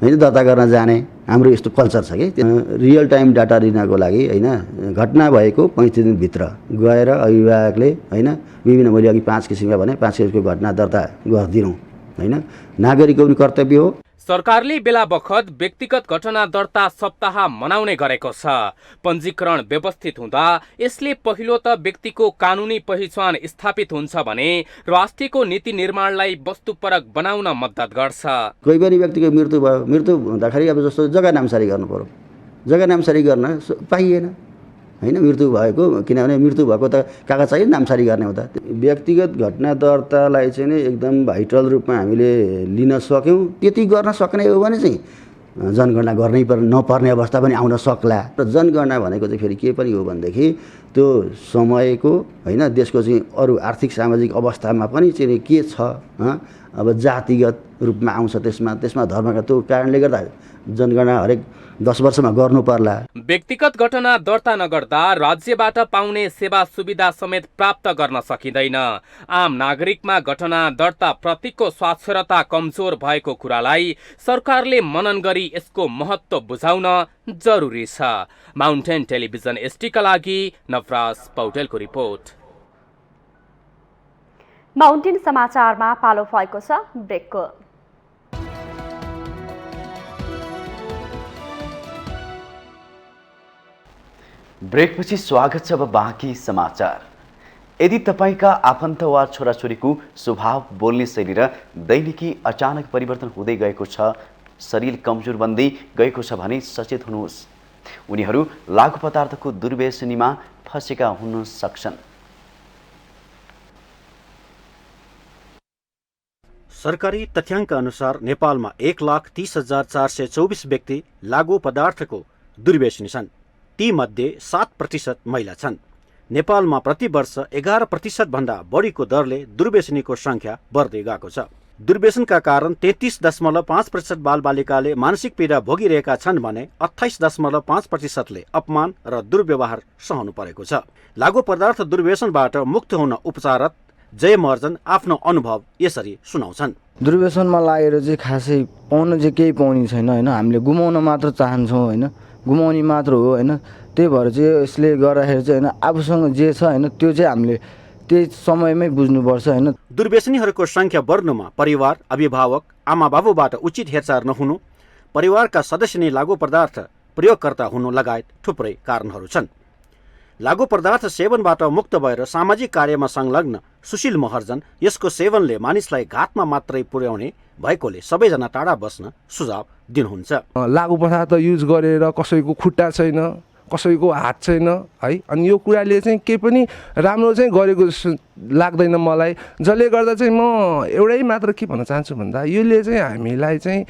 Speaker 17: होइन दर्ता गर्न जाने हाम्रो यस्तो कल्चर छ कि रियल टाइम डाटा लिनको लागि होइन घटना भएको 35 दिनभित्र गएर अभिभावकले होइन विभिन्न मैले अघि 5 किसिमका भने 5 किसिमको घटना दर्ता गरिदिनु होइन नागरिकको पनि कर्तव्य हो।
Speaker 16: सरकारले बेला बखत व्यक्तिगत घटना दर्ता सप्ताह मनाउने गरेको छ। पञ्जीकरण व्यवस्थित हुँदा यसले पहिलो त व्यक्तिको कानुनी पहिचान स्थापित हुन्छ भने राष्ट्रको नीति निर्माणलाई वस्तुपरक बनाउन मद्दत गर्छ।
Speaker 17: कोही पनि व्यक्तिको मृत्यु भयो, मृत्यु हुँदाखेरि अब जस्तो जग्गा नामसारी गर्नु पर्यो, जग्गा नामसारी गर्न पाइएन होइन मृत्यु भएको, किनभने मृत्यु भएको त कागज चाहियो नामसारी गर्ने हो त। व्यक्तिगत घटना दर्तालाई चाहिँ नि एकदम भाइटल रूपमा हामीले लिन सक्यौँ। त्यति गर्न सक्ने हो भने चाहिँ जनगणना गर्नै नपर्ने अवस्था पनि आउन सक्ला। र जनगणना भनेको चाहिँ फेरि के पनि हो भनेदेखि त्यो समयको होइन देशको चाहिँ अरू आर्थिक सामाजिक अवस्थामा पनि चाहिँ के छ अब जातिगत रूपमा आउँछ त्यसमा धर्मका त्यो कारणले गर्दा जनगणना हरेक 10 वर्षमा गर्नु पर्ला।
Speaker 16: व्यक्तिगत घटना दर्ता नगर्दा राज्यबाट पाउने सेवा सुविधा समेत प्राप्त गर्न सकिँदैन। आम नागरिकमा घटना दर्ता प्रतिको साक्षरता कमजोर भएको कुरालाई सरकारले मनन गरी यसको महत्व बुझाउन जरुरी छ। माउन्टेन टेलिभिजन एसटीका लागि नवराज पौडेलको रिपोर्ट।
Speaker 2: माउन्टेन समाचारमा पालो भएको छ ब्रेकको।
Speaker 1: ब्रेकपछि स्वागत छ। अब बाँकी समाचार। यदि तपाईका आफन्त वा छोराछोरीको स्वभाव, बोल्ने शैली र दैनिकी अचानक परिवर्तन हुँदै गएको छ, शरीर कमजोर बन्दै गएको छ भने सचेत हुनुहोस्। उनीहरू लागु पदार्थको दुर्व्यसनीमा फँसेका हुन सक्छन्।
Speaker 18: सरकारी तथ्याङ्क अनुसार नेपालमा 1,30,424 व्यक्ति लागु पदार्थको दुर्व्यसनी छन्। ती मध्ये 7% महिला छन्। नेपालमा प्रति वर्ष 11% भन्दा बढीको दरले दुर्व्यसनीको संख्या बढ्दै गएको छ। दुर्व्यसनका कारण 33.5% बालबालिकाले मानसिक पीडा भोगिरहेका छन् भने 28.5%ले अपमान र दुर्व्यवहार सहनु परेको छ। लागु पदार्थ दुर्व्यसनबाट मुक्त हुन उपचाररत जयमर्जन आफ्नो अनुभव यसरी सुनाउँछन्।
Speaker 19: दुर्व्यसनमा लागेर चाहिँ खासै पाउन चाहिँ केही पाउने छैन होइन। हामीले गुमाउन मात्र चाहन्छौँ होइन, गुमाउने मात्र हो होइन। त्यही भएर चाहिँ यसले गर्दाखेरि चाहिँ होइन आफूसँग जे छ होइन त्यो चाहिँ हामीले त्यही समयमै बुझ्नुपर्छ होइन।
Speaker 18: दुर्व्यसनीहरूको संख्या बढ्नुमा परिवार, अभिभावक, आमा बाबुबाट उचित हेरचाह नहुनु, परिवारका सदस्य नै लागु पदार्थ प्रयोगकर्ता हुनु लगायत थुप्रै कारणहरू छन्। लागु पदार्थ सेवनबाट मुक्त भएर सामाजिक कार्यमा संलग्न सुशील महर्जन यसको सेवनले मानिसलाई घातमा मात्रै पुर्याउने भएकोले सबैजना टाढा बस्न सुझाव दिनुहुन्छ।
Speaker 20: लागु पदार्थ युज गरेर कसैको खुट्टा छैन, कसैको हात छैन है, अनि यो कुराले चाहिँ केही पनि राम्रो चाहिँ गरेको लाग्दैन मलाई। जसले गर्दा चाहिँ म एउटै मात्र के भन्न चाहन्छु भन्दा यसले चाहिँ हामीलाई चाहिँ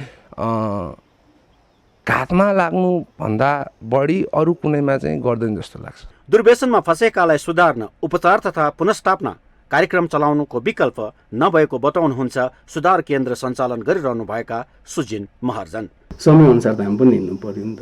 Speaker 20: घातमा लाग्नुभन्दा बढी अरू कुनैमा चाहिँ गर्दैन जस्तो लाग्छ।
Speaker 18: दुर्व्यसनमा फँसेकालाई सुधार्न उपचार तथा पुनर्स्थापना कार्यक्रम चलाउनुको विकल्प नभएको बताउनुहुन्छ सुधार केन्द्र सञ्चालन गरिरहनुभएका सुजिन महर्जन।
Speaker 21: समयअनुसार त हामी पनि हिँड्नु पर्यो नि त।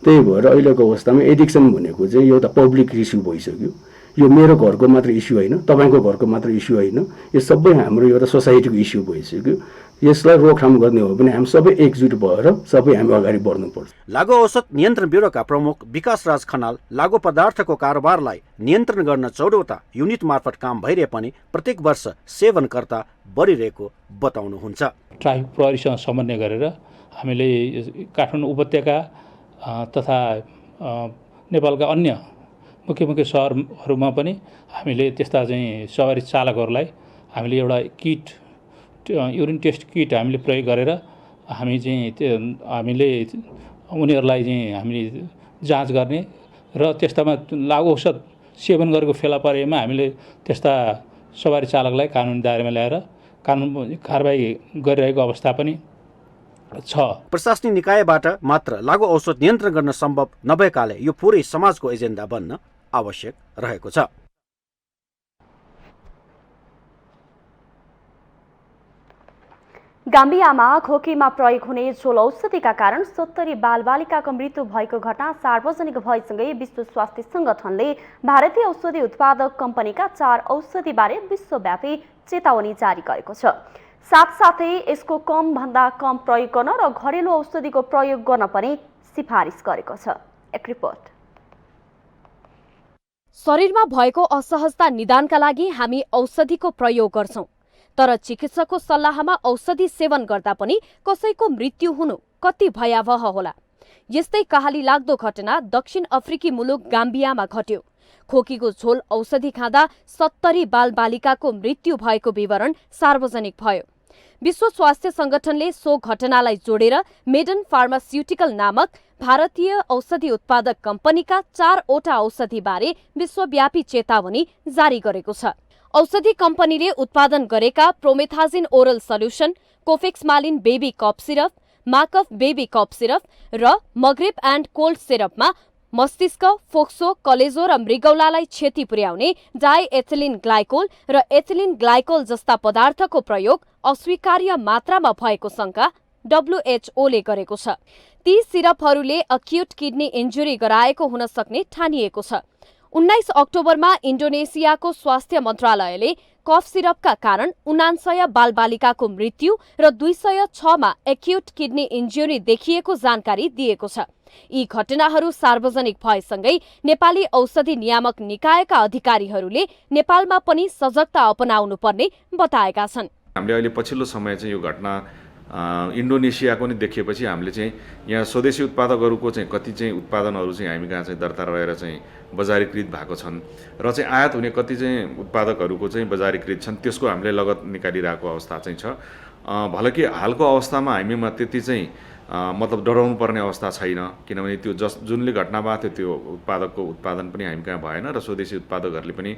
Speaker 21: त्यही भएर अहिलेको अवस्थामा एडिक्सन भनेको चाहिँ यो त पब्लिक इस्यु भइसक्यो। यो मेरो घरको मात्र इस्यु होइन, तपाईँको घरको मात्र इस्यु होइन, यो सबै हाम्रो एउटा सोसाइटीको इस्यु भइसक्यो। यसलाई रोकथाम गर्ने हो भने हामी सबै एकजुट भएर सबै हामी अगाडि बढ्नुपर्छ।
Speaker 18: लागु औषध नियन्त्रण ब्युरोका प्रमुख विकास राज खनाल लागु पदार्थको कारोबारलाई नियन्त्रण गर्न 14वटा युनिट मार्फत काम भइरहे पनि प्रत्येक वर्ष सेवनकर्ता बढिरहेको बताउनुहुन्छ।
Speaker 22: ट्राफिक प्रहरीसँग समन्वय गरेर हामीले काठमाडौँ उपत्यका तथा नेपालका अन्य मुख्य मुख्य सहरहरूमा पनि हामीले त्यस्ता चाहिँ सवारी चालकहरूलाई हामीले एउटा किट युरिन टेस्ट किट हामीले प्रयोग गरेर हामीले उनीहरूलाई चाहिँ हामीले जाँच गर्ने र त्यस्तामा लागु औषध सेवन गरेको फेला परेमा हामीले त्यस्ता सवारी चालकलाई कानुनी दायरामा ल्याएर कानुन कारबाही गरिरहेको अवस्था पनि छ।
Speaker 18: प्रशासनिक निकायबाट मात्र लागु औषध नियन्त्रण गर्न सम्भव नभएकाले यो पुरै समाजको एजेन्डा बन्न आवश्यक रहेको छ।
Speaker 2: गाम्बियामा खोकीमा प्रयोग हुने झोल औषधिका कारण 70 बालबालिकाको मृत्यु भएको घटना सार्वजनिक भएसँगै विश्व स्वास्थ्य संगठनले भारतीय औषधि उत्पादक कम्पनीका 4 औषधिबारे विश्वव्यापी चेतावनी जारी गरेको छ। साथसाथै यसको कम भन्दा कम प्रयोग गर्न र घरेलु औषधिको प्रयोग गर्न पनि सिफारिस गरेको छ। एक रिपोर्ट।
Speaker 23: शरीरमा भएको असहजता निदानका लागि हामी औषधिको प्रयोग गर्छौं, तर चिकित्सकको सल्लाहमा औषधि सेवन गर्दा पनि कसैको मृत्यु हुनु कति भयावह होला। यस्तै कहाली लाग्दो घटना दक्षिण अफ्रिकी मुलुक गाम्बियामा घट्यो। खोकीको झोल औषधि खाँदा 70 बालबालिकाको मृत्यु भएको विवरण सार्वजनिक भयो। विश्व स्वास्थ्य संगठनले सो घटनालाई जोडेर मेडन फार्मास्युटिकल नामक भारतीय औषधि उत्पादक कम्पनीका 4वटा औषधिबारे विश्वव्यापी चेतावनी जारी गरेको छ। औषधि कम्पनीले उत्पादन गरेका promethazine oral solution, Kofexmalin baby cough syrup, Makoff baby cough syrup र मग्रेब एन्ड कोल्ड सिरपमा मस्तिष्क, फोक्सो, कलेजो र मृगौलालाई क्षति पुर्याउने डाइएथिलिन ग्लाइकोल र एथिलिन ग्लाइकोल जस्ता पदार्थको प्रयोग अस्वीकार्य मात्रामा भएको शंका WHO ले गरेको छ। ती सिरपहरूले अक्युट किडनी इन्जुरी गराएको हुन सक्ने ठानिएको छ। 19 अक्टोबरमा इन्डोनेसियाको स्वास्थ्य मन्त्रालयले कफ सिरपका कारण 79 बालबालिकाको मृत्यु र 206 मा एक्युट किडनी इन्जुरी देखिएको जानकारी दिएको छ। यी घटनाहरू सार्वजनिक भएसँगै नेपाली औषधि नियामक निकायका अधिकारीहरूले नेपालमा पनि सजगता अपनाउनु पर्ने बताएका छन्।
Speaker 24: हामीले अहिले पछिल्लो समय चाहिँ यो घटना इन्डोनेसियाको नि देखिएपछि हामीले चाहिँ यहाँ स्वदेशी उत्पादकहरूको चाहिँ कति चाहिँ उत्पादनहरू चाहिँ हामी कहाँ चाहिँ दर्ता रहेर चाहिँ बजारीकृत भएको छन् र चाहिँ आयात हुने कति चाहिँ उत्पादकहरूको चाहिँ बजारीकृत छन्, त्यसको हामीले लगत निकालिरहेको अवस्था चाहिँ छ। भले कि हालको अवस्थामा हामीमा त्यति चाहिँ मतलब डराउनु पर्ने अवस्था छैन, किनभने त्यो जुनले घटना भएको थियो त्यो उत्पादकको उत्पादन पनि हामी कहाँ भएन र स्वदेशी उत्पादकहरूले पनि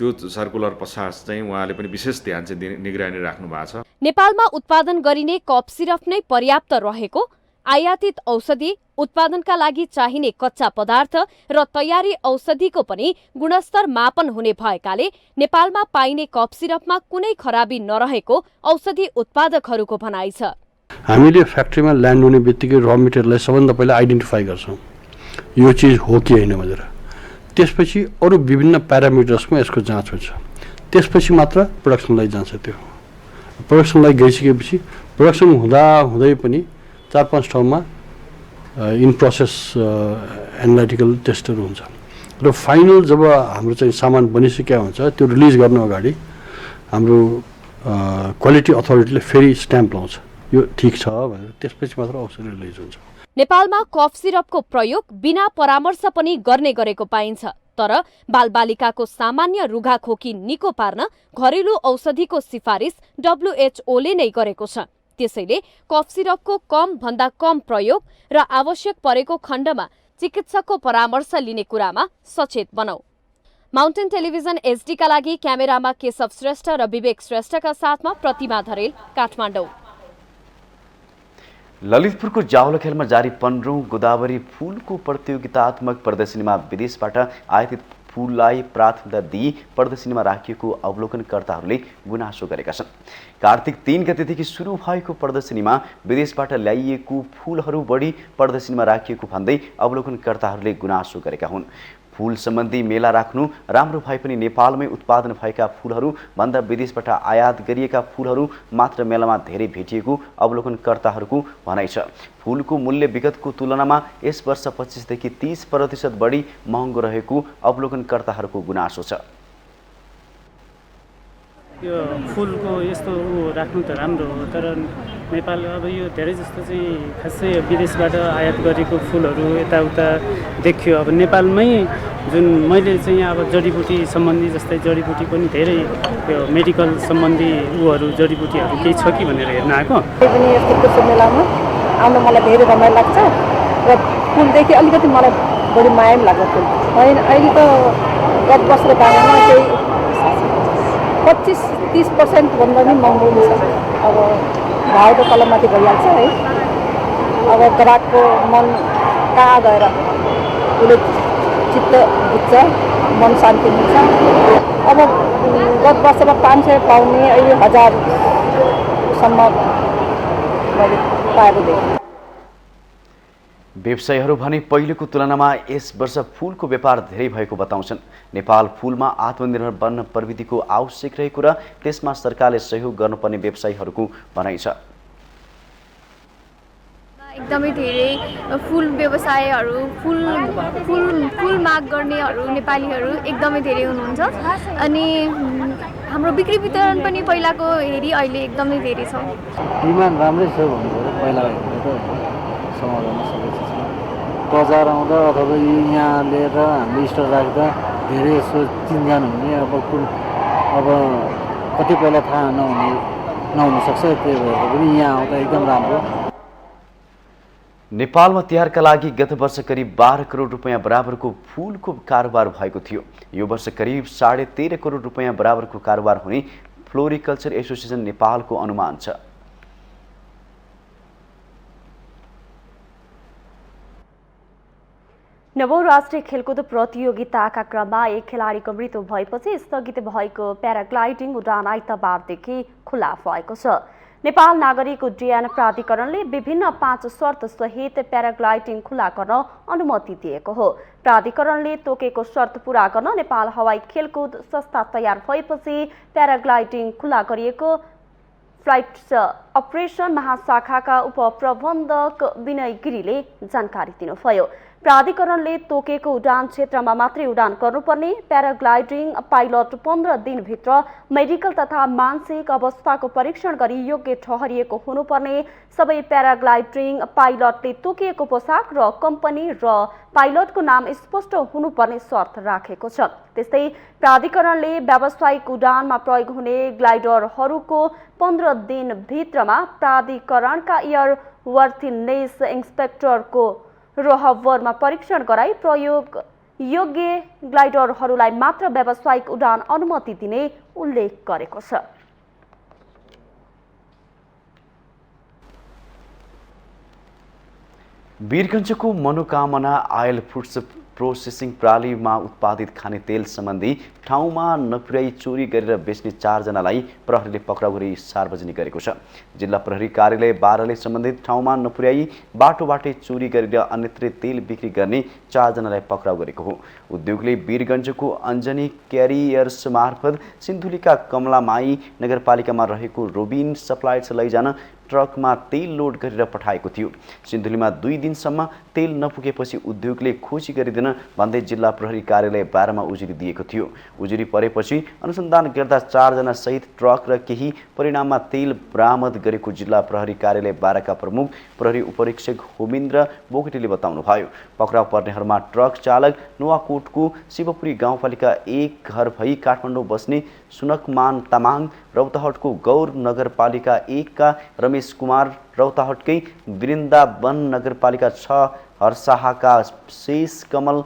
Speaker 24: त्यो सर्कुलर पश्चात चाहिँ उहाँले पनि विशेष ध्यान चाहिँ निगरानी राख्नु भएको छ।
Speaker 23: नेपालमा उत्पादन गरिने कफ सिरप नै पर्याप्त रहेको, आयातित औषधि, उत्पादनका लागि चाहिने कच्चा पदार्थ र तयारी औषधिको पनि गुणस्तर मापन हुने भएकाले नेपालमा पाइने कफ सिरपमा कुनै खराबी नरहेको औषधि उत्पादकहरूको भनाइ छ।
Speaker 25: हामीले फ्याक्ट्रीमा ल्यान्ड हुने बित्तिकै र मेटेरियललाई सबभन्दा पहिला आइडेन्टिफाई गर्छौँ, यो चिज हो कि होइन भनेर। त्यसपछि अरू विभिन्न प्यारामिटर्समा यसको जाँच हुन्छ, त्यसपछि मात्र प्रोडक्सनलाई जान्छ। त्यो प्रोडक्सनलाई गइसकेपछि प्रोडक्सन हुँदै पनि 4-5 ठाउँमा इन प्रोसेस एनालिटिकल टेस्टहरू हुन्छ र फाइनल जब हाम्रो चाहिँ सामान बनिसकेका हुन्छ त्यो रिलिज गर्नु अगाडि हाम्रो क्वालिटी अथोरिटीले फेरि स्ट्याम्प लाउँछ, यो ठिक छ भनेर, त्यसपछि मात्र औषधि रिलिज हुन्छ।
Speaker 23: नेपालमा कफ सिरपको प्रयोग बिना परामर्श पनि गर्ने गरेको पाइन्छ, तर बालबालिकाको सामान्य रुघा खोकी निको पार्न घरेलु औषधिको सिफारिस WHO ले नै गरेको छ। त्यसैले कफ सिरपको कम भन्दा कम प्रयोग र आवश्यक परेको खण्डमा चिकित्सकको परामर्श लिने कुरामा सचेत बनौ। माउन्टेन टेलिभिजन HD का लागि क्यामेरामा केशव श्रेष्ठ र विवेक श्रेष्ठका साथमा प्रतिमा धरेल, काठमाडौँ।
Speaker 1: ललितपुरको जावलखेलमा जारी 15औं गोदावरी फुलको प्रतियोगितात्मक प्रदर्शनीमा विदेशबाट आयातित फुललाई प्राथमिकता दिई प्रदर्शनीमा राखिएको अवलोकनकर्ताहरूले गुनासो गरेका छन्। कार्तिक 3 गतेदेखि सुरु भएको प्रदर्शनीमा विदेशबाट ल्याइएको फुलहरू बढी प्रदर्शनीमा राखिएको भन्दै अवलोकनकर्ताहरूले गुनासो गरेका हुन्। फुल सम्बन्धी मेला राख्नु राम्रो भए पनि नेपालमै उत्पादन भएका फुलहरू भन्दा विदेशबाट आयात गरिएका फुलहरू मात्र मेलामा धेरै भेटिएको अवलोकनकर्ताहरूको भनाइ छ। फुलको मूल्य विगतको तुलनामा यस वर्ष 25 देखि 30% बढी महँगो रहेको अवलोकनकर्ताहरूको गुनासो छ।
Speaker 3: यो फुलको यस्तो राख्नु त राम्रो हो, तर नेपाल अब यो धेरै जस्तो चाहिँ खासै विदेशबाट आयात गरेको फुलहरू यताउता देखियो। अब नेपालमै जुन मैले चाहिँ अब जडीबुटी सम्बन्धी जस्तै जडीबुटी पनि धेरै यो मेडिकल सम्बन्धी जडीबुटीहरू केही छ कि भनेर हेर्न आएको।
Speaker 4: पनि यस्तो पुष्प मेलामा आउन मलाई धेरै रमाइलो लाग्छ र फुलदेखि अलिकति मलाई बढी माया पनि लाग्छ फुल। अहिले त गत वर्षको दाममा केही 25-30% भन्दा पनि महँगो छ। अब भाउ त कलममाथि भइहाल्छ है। अब ग्राहकको मन कहाँ गएर उसले चित्त बुझ्छ, मन शान्ति मिल्छ। अब गत वर्षमा 500 पाउने अहिले 1000सम्म मैले पाएको देखेँ।
Speaker 1: व्यवसायीहरू भने पहिलेको तुलनामा यस वर्ष फुलको व्यापार धेरै भएको बताउँछन्। नेपाल फुलमा आत्मनिर्भर बन्न प्रविधिको आवश्यक रहेको र त्यसमा सरकारले सहयोग गर्नुपर्ने व्यवसायीहरूको भनाइ छ।
Speaker 5: एकदमै धेरै फुल व्यवसायहरू फुल माग गर्नेहरू नेपालीहरू एकदमै धेरै हुनुहुन्छ अनि हाम्रो बिक्री वितरण पनि पहिलाको हेरी अहिले एकदमै धेरै छ।
Speaker 19: डिमान्ड राम्रै छ भन्नुपर्यो। पहिला समाजमा सबै चिज बजार आउँदा अथवा यहाँ लिएर हामीले स्टोर राख्दा धेरै यसो चिन्जान हुने अब फुल अब कतिपयलाई थाहा नहुन सक्छ। त्यही भएर पनि यहाँ आउँदा एकदम राम्रो।
Speaker 1: नेपालमा तिहारका लागि गत वर्ष करिब 12 करोड रुपैयाँ बराबरको फुलको कारोबार भएको थियो। यो वर्ष करिब 13.5 करोड रुपैयाँ बराबरको कारोबार हुने फ्लोरिकल्चर एसोसिएसन नेपालको अनुमान छ।
Speaker 2: नवौं राष्ट्रिय खेलकुद प्रतियोगिताका क्रममा एक खेलाडीको मृत्यु भएपछि स्थगित भएको प्याराग्लाइडिङ उडान आइतबारदेखि खुला भएको छ। नेपाल नागरिक उड्डयन प्राधिकरणले विभिन्न 5 शर्त सहित प्याराग्लाइडिङ खुला गर्न अनुमति दिएको हो। प्राधिकरणले तोकेको शर्त पूरा गर्न नेपाल हवाई खेलकुद संस्था तयार भएपछि प्याराग्लाइडिङ खुला गरिएको फ्लाइट अपरेसन महाशाखाका उपप्रबन्धक विनय गिरीले जानकारी दिनुभयो। प्राधिकरणले तोकेको उडान क्षेत्रमा मात्रै उडान गर्नुपर्ने, प्याराग्लाइडिङ पाइलट 15 दिनभित्र मेडिकल तथा मानसिक अवस्थाको परीक्षण गरी योग्य ठहरिएको हुनुपर्ने, सबै प्याराग्लाइडिङ पाइलटले तोकिएको पोसाक र कम्पनी र पाइलटको नाम स्पष्ट हुनुपर्ने शर्त राखेको छ। त्यस्तै प्राधिकरणले व्यावसायिक उडानमा प्रयोग हुने ग्लाइडरहरूको 15 दिनभित्रमा प्राधिकरणका एयरवर्थनेस इन्सपेक्टरको रोहवरमा परीक्षण गराई प्रयोग योग्य ग्लाइडरहरूलाई मात्र व्यावसायिक उडान अनुमति दिने उल्लेख गरेको छ।
Speaker 1: वीरगञ्जको मनोकामना आयल फुड्स प्रोसेसिङ प्रणालीमा उत्पादित खाने तेल सम्बन्धी ठाउँमा नपुर्याई चोरी गरेर बेच्ने 4 जनालाई प्रहरीले पक्राउ गरी सार्वजनिक गरेको छ। जिल्ला प्रहरी कार्यालय 12ले सम्बन्धित ठाउँमा नपुर्याई बाटोबाटै चोरी गरेर अन्यत्र तेल बिक्री गर्ने 4 जनालाई पक्राउ गरेको हो। उद्योगले वीरगञ्जको अञ्जनी क्यारियर्स मार्फत सिन्धुलीका कमलामाई नगरपालिकामा रहेको रोबिन सप्लायर्स लैजान ट्रकमा तेल लोड गरेर पठाएको थियो। सिन्धुलीमा 2 दिनसम्म तेल नपुगेपछि उद्योगले खोजी गरिदिन भन्दै जिल्ला प्रहरी कार्यालय 12मा उजुरी दिएको थियो। उजुरी परेपछि अनुसन्धान गर्दा 4 जना सहित ट्रक र केही परिणाममा तेल बरामद गरेको जिल्ला प्रहरी कार्यालय 12का प्रमुख प्रहरी उपरीक्षक होमिन्द्र बोगटीले बताउनुभयो। पक्राउ पर्नेहरूमा ट्रक चालक नुवाकोटको शिवपुरी गाउँपालिका 1 घर भई काठमाडौँ बस्ने सुनकमान तामाङ, रौतहटको गौर नगरपालिका 1 का रमेश कुमार, रौतहटकै वृन्दावन नगरपालिका 6 हर्साहाका शेष कमल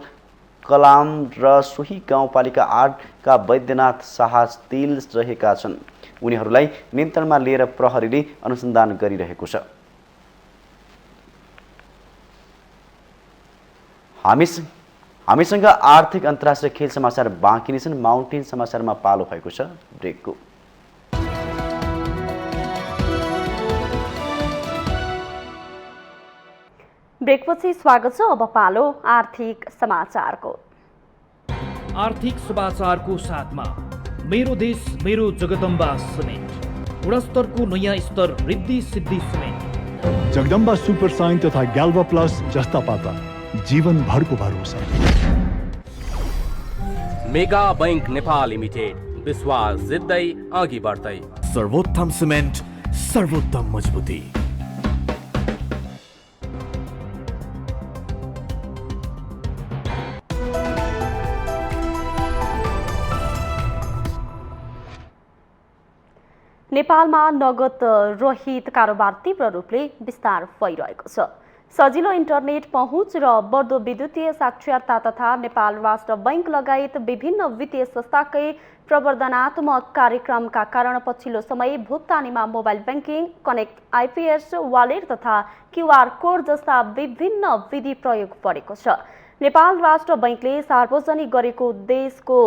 Speaker 1: कलाम र सोही गाउँपालिका 8 का वैद्यनाथ शाह तेल रहेका छन्। उनीहरूलाई नियन्त्रणमा लिएर प्रहरीले अनुसन्धान गरिरहेको छ। हामीसँग आर्थिक अन्तर्राष्ट्रिय खेल समाचार बाँकी नै छन्। माउन्टेन समाचारमा पालो भएको छ ब्रेकको।
Speaker 2: ब्रेकपछि स्वागत छ। अब पालो आर्थिक समाचारको।
Speaker 6: आर्थिक समाचारको साथमा मेरो देश मेरो जगदम्बा सिमेन्ट, गुणस्तरको नयाँ स्तर Riddhi Siddhi cement,
Speaker 7: Jagadamba super sign तथा ग्याल्भा प्लस जस्ता पाता जीवनभरको भरोसा।
Speaker 16: मेगा बैंक नेपाल लिमिटेड, विश्वास जित्दै अघि बढ्दै।
Speaker 7: सर्वोत्तम सिमेन्ट, सर्वोत्तम मजबुती।
Speaker 2: नेपालमा नगद रहित कारोबार तीव्र रूपले विस्तार भइरहेको छ। सजिलो इन्टरनेट पहुँच र बढ्दो विद्युतीय साक्षरता तथा नेपाल राष्ट्र बैंक लगायत विभिन्न वित्तीय संस्थाकै प्रवर्धनात्मक कार्यक्रमका कारण पछिल्लो समय भुक्तानीमा mobile banking, connect IPS wallet तथा क्यूआर कोड जस्ता विभिन्न विधि प्रयोग बढेको छ। नेपाल राष्ट्र बैंकले सार्वजनिक गरेको देशको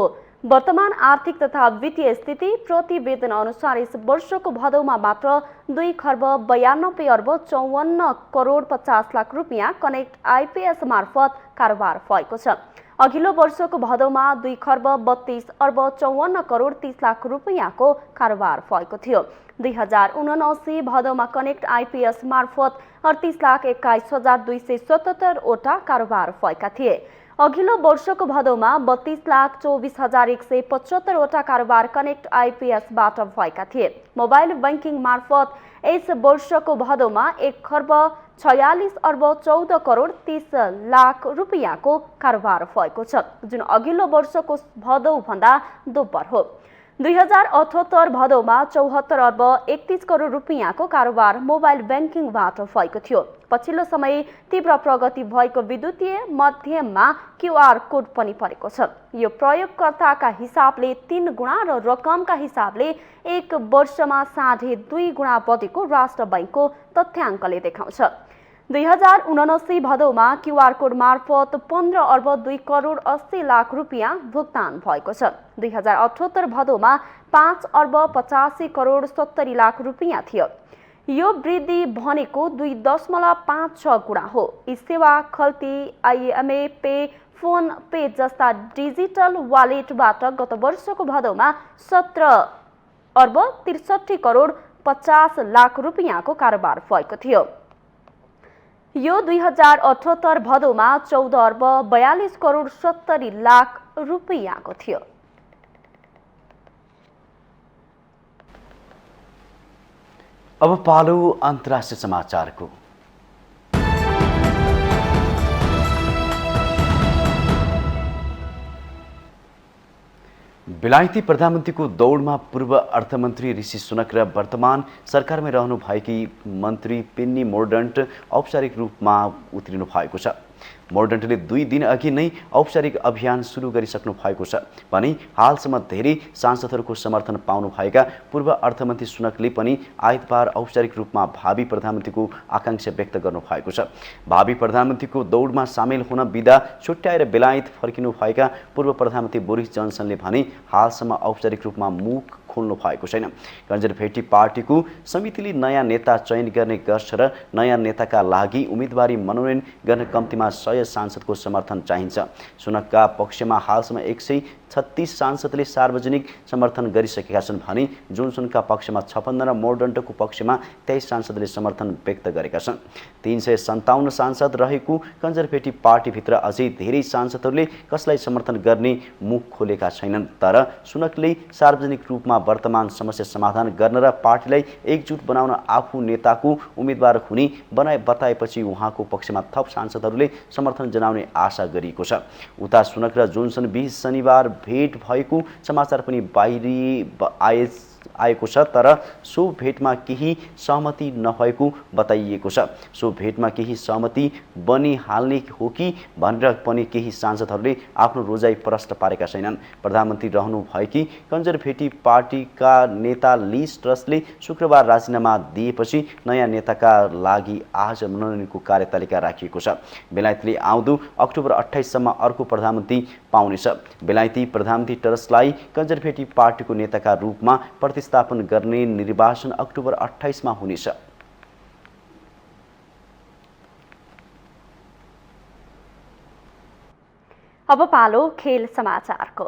Speaker 2: वर्तमान आर्थिक तथा वित्तीय स्थिति प्रतिवेदन अनुसार यस वर्षको भदौमा मात्र 2 खर्ब 92 अर्ब 54 करोड 50 लाख रुपियाँ कनेक्ट आइपीएस मार्फत कारोबार भएको छ। अघिल्लो वर्षको भदौमा 2 खर्ब 32 अर्ब 54 करोड 30 लाख रुपियाँको कारोबार भएको थियो। 2079 भदौमा कनेक्ट आइपीएस मार्फत 38 लाख 21 हजार 277 वटा कारोबार भएका थिए। अघिल्लो वर्षको भदौमा 32 लाख 24 हजार 175 वटा कारोबार कनेक्ट आइपीएसबाट भएका थिए। मोबाइल ब्याङ्किङ मार्फत यस वर्षको भदौमा 1 खर्ब 46 अर्ब 14 करोड 30 लाख रुपियाँको कारोबार भएको छ, जुन अघिल्लो वर्षको भदौभन्दा दोब्बर हो। 2078 भदौमा 74 अर्ब 31 करोड रुपियाँको कारोबार मोबाइल ब्याङ्किङबाट भएको थियो। पछिल्लो समय तीव्र प्रगति भएको विद्युतीय माध्यममा क्यूआर कोड पनि परेको छ। यो प्रयोगकर्ताका हिसाबले 3 गुणा र रकमका हिसाबले 1 वर्षमा 2.5 गुणा बढेको राष्ट्र बैंकको तथ्याङ्कले देखाउँछ। 2079 भदौमा क्यूआर कोड मार्फत 15 अर्ब 2 करोड 80 लाख रुपियाँ भुक्तान भएको छ। 2078 भदौमा 5 अर्ब 85 करोड 70 लाख रुपियाँ थियो। यो वृद्धि भनेको 2.56 गुणा हो। यी सेवा खल्ती, आइएमए पे, फोन पे जस्ता डिजिटल वालेटबाट गत वर्षको भदौमा 17 अर्ब 63 करोड 50 लाख रुपियाँको कारोबार भएको थियो। यो 2078 भदौमा 14 अर्ब 42 करोड 70 लाख रुपियाँको थियो।
Speaker 1: अब पालो अन्तर्राष्ट्रिय समाचारको। बेलायती प्रधानमन्त्रीको दौडमा पूर्व अर्थमन्त्री ऋषि सुनक र वर्तमान सरकारमा रहनुभएकी मन्त्री पेन्नी मोर्डन्ट औपचारिक रूपमा उत्रिनु भएको छ। मोर्डन्टले 2 दिन अघि नै औपचारिक अभियान सुरु गरिसक्नु भएको छ भने हालसम्म धेरै सांसदहरूको समर्थन पाउनु भएका पूर्व अर्थमन्त्री सुनकले पनि आइतबार औपचारिक रूपमा भावी प्रधानमन्त्रीको आकांक्षा व्यक्त गर्नु भएको छ। भावी प्रधानमन्त्रीको दौडमा सामेल हुन बिदा छुट्याएर बेलायत फर्किनु भएका पूर्व प्रधानमन्त्री बोरिस जोन्सनले भने हालसम्म औपचारिक रूपमा मुख खोल्नु भएको छैन। कन्जर्भेटिभ पार्टीको समितिले नयाँ नेता चयन गर्ने गर्छ र नयाँ नेताका लागि उम्मेदवारी मनोनयन गर्न कम्तीमा 100 सांसदको समर्थन चाहिन्छ। सुनकका पक्षमा हालसम्म 136 सांसदले सार्वजनिक समर्थन गरिसकेका छन् भने जोन्सनका पक्षमा 56 र मोर्डन्टको पक्षमा 23 सांसदले समर्थन व्यक्त गरेका छन्। 357 सांसद रहेको कन्जर्भेटिभ पार्टीभित्र अझै धेरै सांसदहरूले कसलाई समर्थन गर्ने मुख खोलेका छैनन्। तर सुनकले सार्वजनिक रूपमा वर्तमान समस्या समाधान गर्न र पार्टीलाई एकजुट बनाउन आफू नेताको उम्मेदवार हुने बताएपछि उहाँको पक्षमा थप सांसदहरूले समर्थन जनाउने आशा गरिएको छ। उता सुनक र जोन्सन बीच शनिबार भेट भएको समाचार पनि बाहिरी आएछ आएको छ, तर सो भेटमा केही सहमति नभएको बताइएको छ। सो भेटमा केही सहमति बनिहाल्ने हो कि भनेर पनि केही सांसदहरूले आफ्नो रोजाइ प्रष्ट पारेका छैनन्। प्रधानमन्त्री रहनुभएकी कन्जर्भेटिभ पार्टीका नेता लिज ट्रसले शुक्रबार राजीनामा दिएपछि नयाँ नेताका लागि आज मनोनयनको कार्यतालिका राखिएको छ। बेलायतले आउँदो अक्टोबर 28 सम्म अर्को प्रधानमन्त्री पाउनेछ। बेलायती प्रधानमन्त्री ट्रसलाई कन्जर्भेटिभ पार्टीको नेताका रूपमा प्रतिस्थापन गर्ने निर्वाचन अक्टोबर 28 मा हुनेछ।
Speaker 2: अब पालो खेल समाचारको।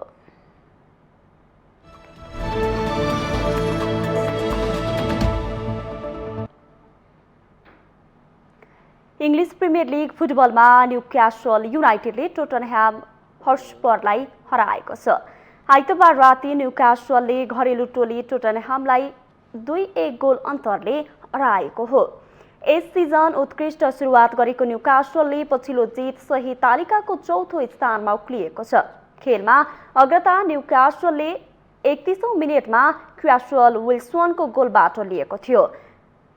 Speaker 2: इङ्ग्लिस प्रिमियर लिग फुटबलमा न्युक्यासल युनाइटेडले टोटनह्याम हटस्परलाई हराएको छ। आइतबार राति न्युक्यासलले घरेलु टोली टोटनह्यामलाई 2-1 गोल अन्तरले हराएको हो। यस सिजन उत्कृष्ट सुरुवात गरेको न्युक्यासलले पछिल्लो जित सहित तालिकाको चौथो स्थानमा उक्लिएको छ। खेलमा अग्रता न्युक्यासलले 31औं मिनेटमा क्यासल विल्सनको गोलबाट लिएको थियो।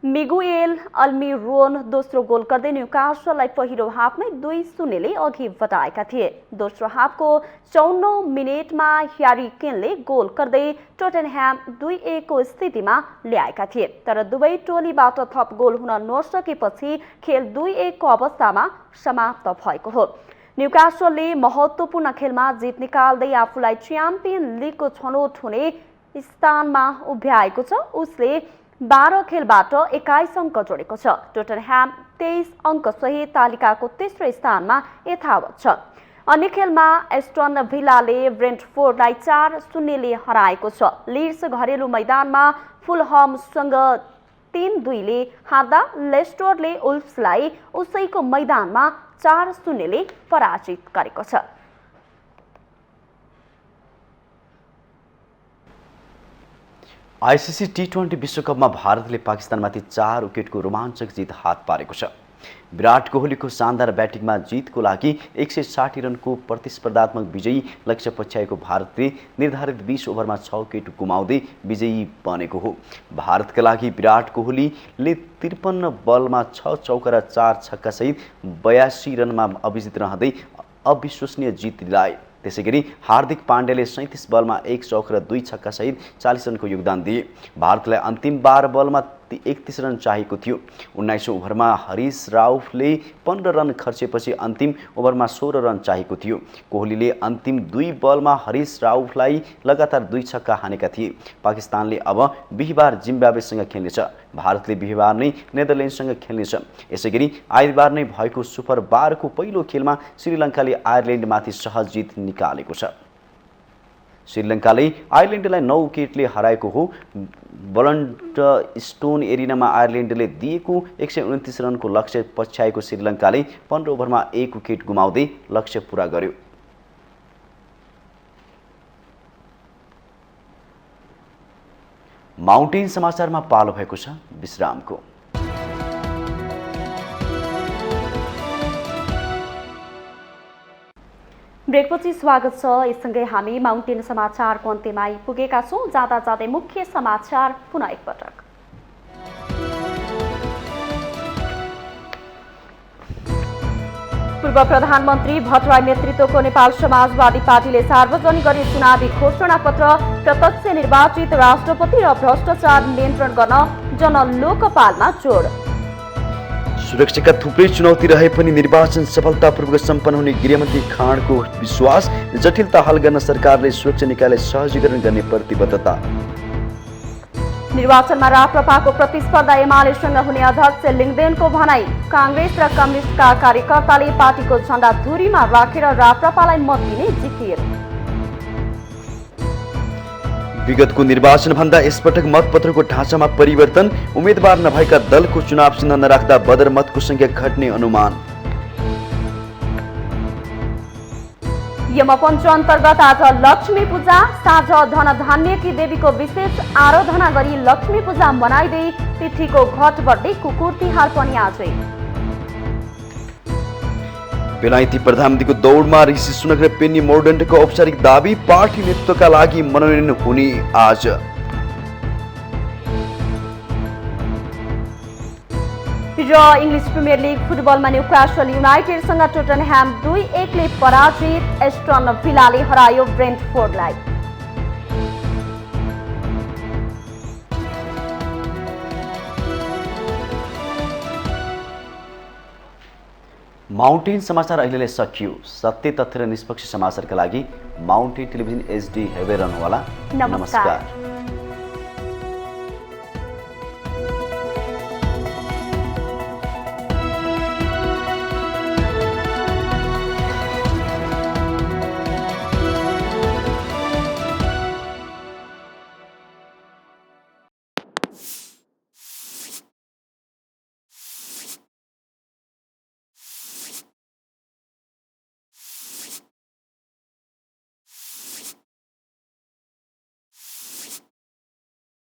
Speaker 2: मिगुएल अल्मिरोन दोस्रो गोल गर्दै न्युक्यासललाई पहिलो हाफमै 2-0ले अघि बढाएका थिए। दोस्रो हाफको 54औं मिनेटमा ह्यारी केनले गोल गर्दै टोटनह्याम 2-1 को स्थितिमा ल्याएका थिए, तर दुवै टोलीबाट थप गोल हुन नसकेपछि खेल 2-1 को अवस्थामा समाप्त भएको हो। न्युक्यासलले महत्त्वपूर्ण खेलमा जित निकाल्दै आफूलाई च्याम्पियन लिगको छनौट हुने स्थानमा उभ्याएको छ। उसले 12 खेलबाट 21 अङ्क जोडेको छ। टोटनह्याम 23 अङ्क सहित तालिकाको तेस्रो स्थानमा यथावत छ। अन्य खेलमा एस्टन भिलाले ब्रेन्टफोर्डलाई 4-0ले हराएको छ। लिड्स घरेलु मैदानमा फुलहमसँग 3-2ले हार्दा लेस्टरले वुल्फ्सलाई उसैको मैदानमा 4-0ले पराजित गरेको छ।
Speaker 1: आइसिसी टी20 विश्वकपमा भारतले पाकिस्तानमाथि 4 विकेटको रोमाञ्चक जित हात पारेको छ। विराट कोहलीको शानदार ब्याटिङमा जितको लागि 160 रनको प्रतिस्पर्धात्मक विजयी लक्ष्य पछ्याएको भारतले निर्धारित 20 ओभरमा 6 विकेट गुमाउँदै विजयी बनेको हो। भारतका लागि विराट कोहलीले 53 बलमा 6 चौका र 4 छक्का सहित 82 रनमा अविजित रहँदै अविश्वसनीय जित दिलाए। त्यसैगरी हार्दिक पाण्डेले 37 बलमा 1 चौका र 2 छक्का सहित 40 रनको योगदान दिए। भारतलाई अन्तिम 12 बलमा 31 रन चाहिएको थियो। 19औं ओभरमा हरीश रावले 15 रन खर्चेपछि अन्तिम ओभरमा 16 रन चाहिएको थियो। कोहलीले अन्तिम 2 बलमा हरीश रावलाई लगातार 2 छक्का हानेका थिए। पाकिस्तानले अब बिहीबार जिम्बाब्वेसँग खेल्नेछ। भारतले बिहीबार नै नेदरल्यान्डसँग खेल्नेछ। यसैगरी आइतबार नै भएको सुपर 12 को पहिलो खेलमा श्रीलङ्काले आयरल्यान्डमाथि सहज जित निकालेको छ। श्रीलङ्काले आयरल्यान्डलाई 9 विकेटले हराएको हो। बलन्ट स्टोन एरिनामा आयरल्यान्डले दिएको 129 रनको लक्ष्य पछ्याएको श्रीलङ्काले 15 ओभरमा 1 विकेट गुमाउँदै लक्ष्य पूरा गर्यो। माउन्टेन समाचारमा पालो भएको छ विश्रामको।
Speaker 2: ब्रेकपछि स्वागत छ। यससँगै हामी माउन्टेन समाचारको अन्त्यमा आइपुगेका छौँ। जाँदा जाँदै मुख्य समाचार पुनः एकपटक। पूर्व प्रधानमन्त्री भट्टराई नेतृत्वको नेपाल समाजवादी पार्टीले सार्वजनिक गरी चुनावी घोषणापत्र प्रत्यक्ष निर्वाचित राष्ट्रपति र भ्रष्टाचार नियन्त्रण गर्न जनलोकपालमा जोड।
Speaker 1: सुरक्षाका थुप्रै चुनौती रहे पनि निर्वाचन सफलतापूर्वक सम्पन्न हुने गृहमन्त्री खाँडको विश्वास। जटिलता हल गर्न सरकारले सुरक्षा निकायलाई सहजीकरण गर्ने प्रतिबद्धता।
Speaker 2: निर्वाचनमा राप्रपाको प्रतिस्पर्धा एमालेसँग हुने अध्यक्ष लिङ्गदेनको भनाई। काङ्ग्रेस र कम्युनिस्टका कार्यकर्ताले पार्टीको झण्डा धुरीमा राखेर राप्रपालाई मत दिने जिकिर।
Speaker 1: विगतको निर्वाचनभन्दा यसपटक मतपत्रको ढाँचामा परिवर्तन। उम्मेदवार नभएका दलको चुनाव चिन्ह नराख्दा बदर मतको संख्या घट्ने अनुमान।
Speaker 2: यमपञ्च अन्तर्गत आज लक्ष्मी पूजा। साँझ धन धान्यकी देवीको विशेष आराधना गरी लक्ष्मी पूजा मनाइँदै तिथिको घट बढ्दै कुकुर तिहार पनि आजै।
Speaker 1: बेलायती प्रधानमन्त्रीको दौडमा ऋषि सुनक र पेन्नी मोर्डन्टको औपचारिक दाबी। पार्टी नेतृत्वका लागि मनोनयन हुने आज।
Speaker 2: र इङ्ग्लिस प्रिमियर लिग फुटबलमा न्युक्यासल युनाइटेडसँग टोटनह्याम 2-1 ले पराजित। एस्टन विलाले हरायो ब्रेन्टफोर्डलाई।
Speaker 1: माउन्टेन समाचार अहिलेलाई सकियो। सत्य तथ्य र निष्पक्ष समाचारका लागि माउन्टेन टेलिभिजन HD हेर्दै रहनुहोला। नमस्कार।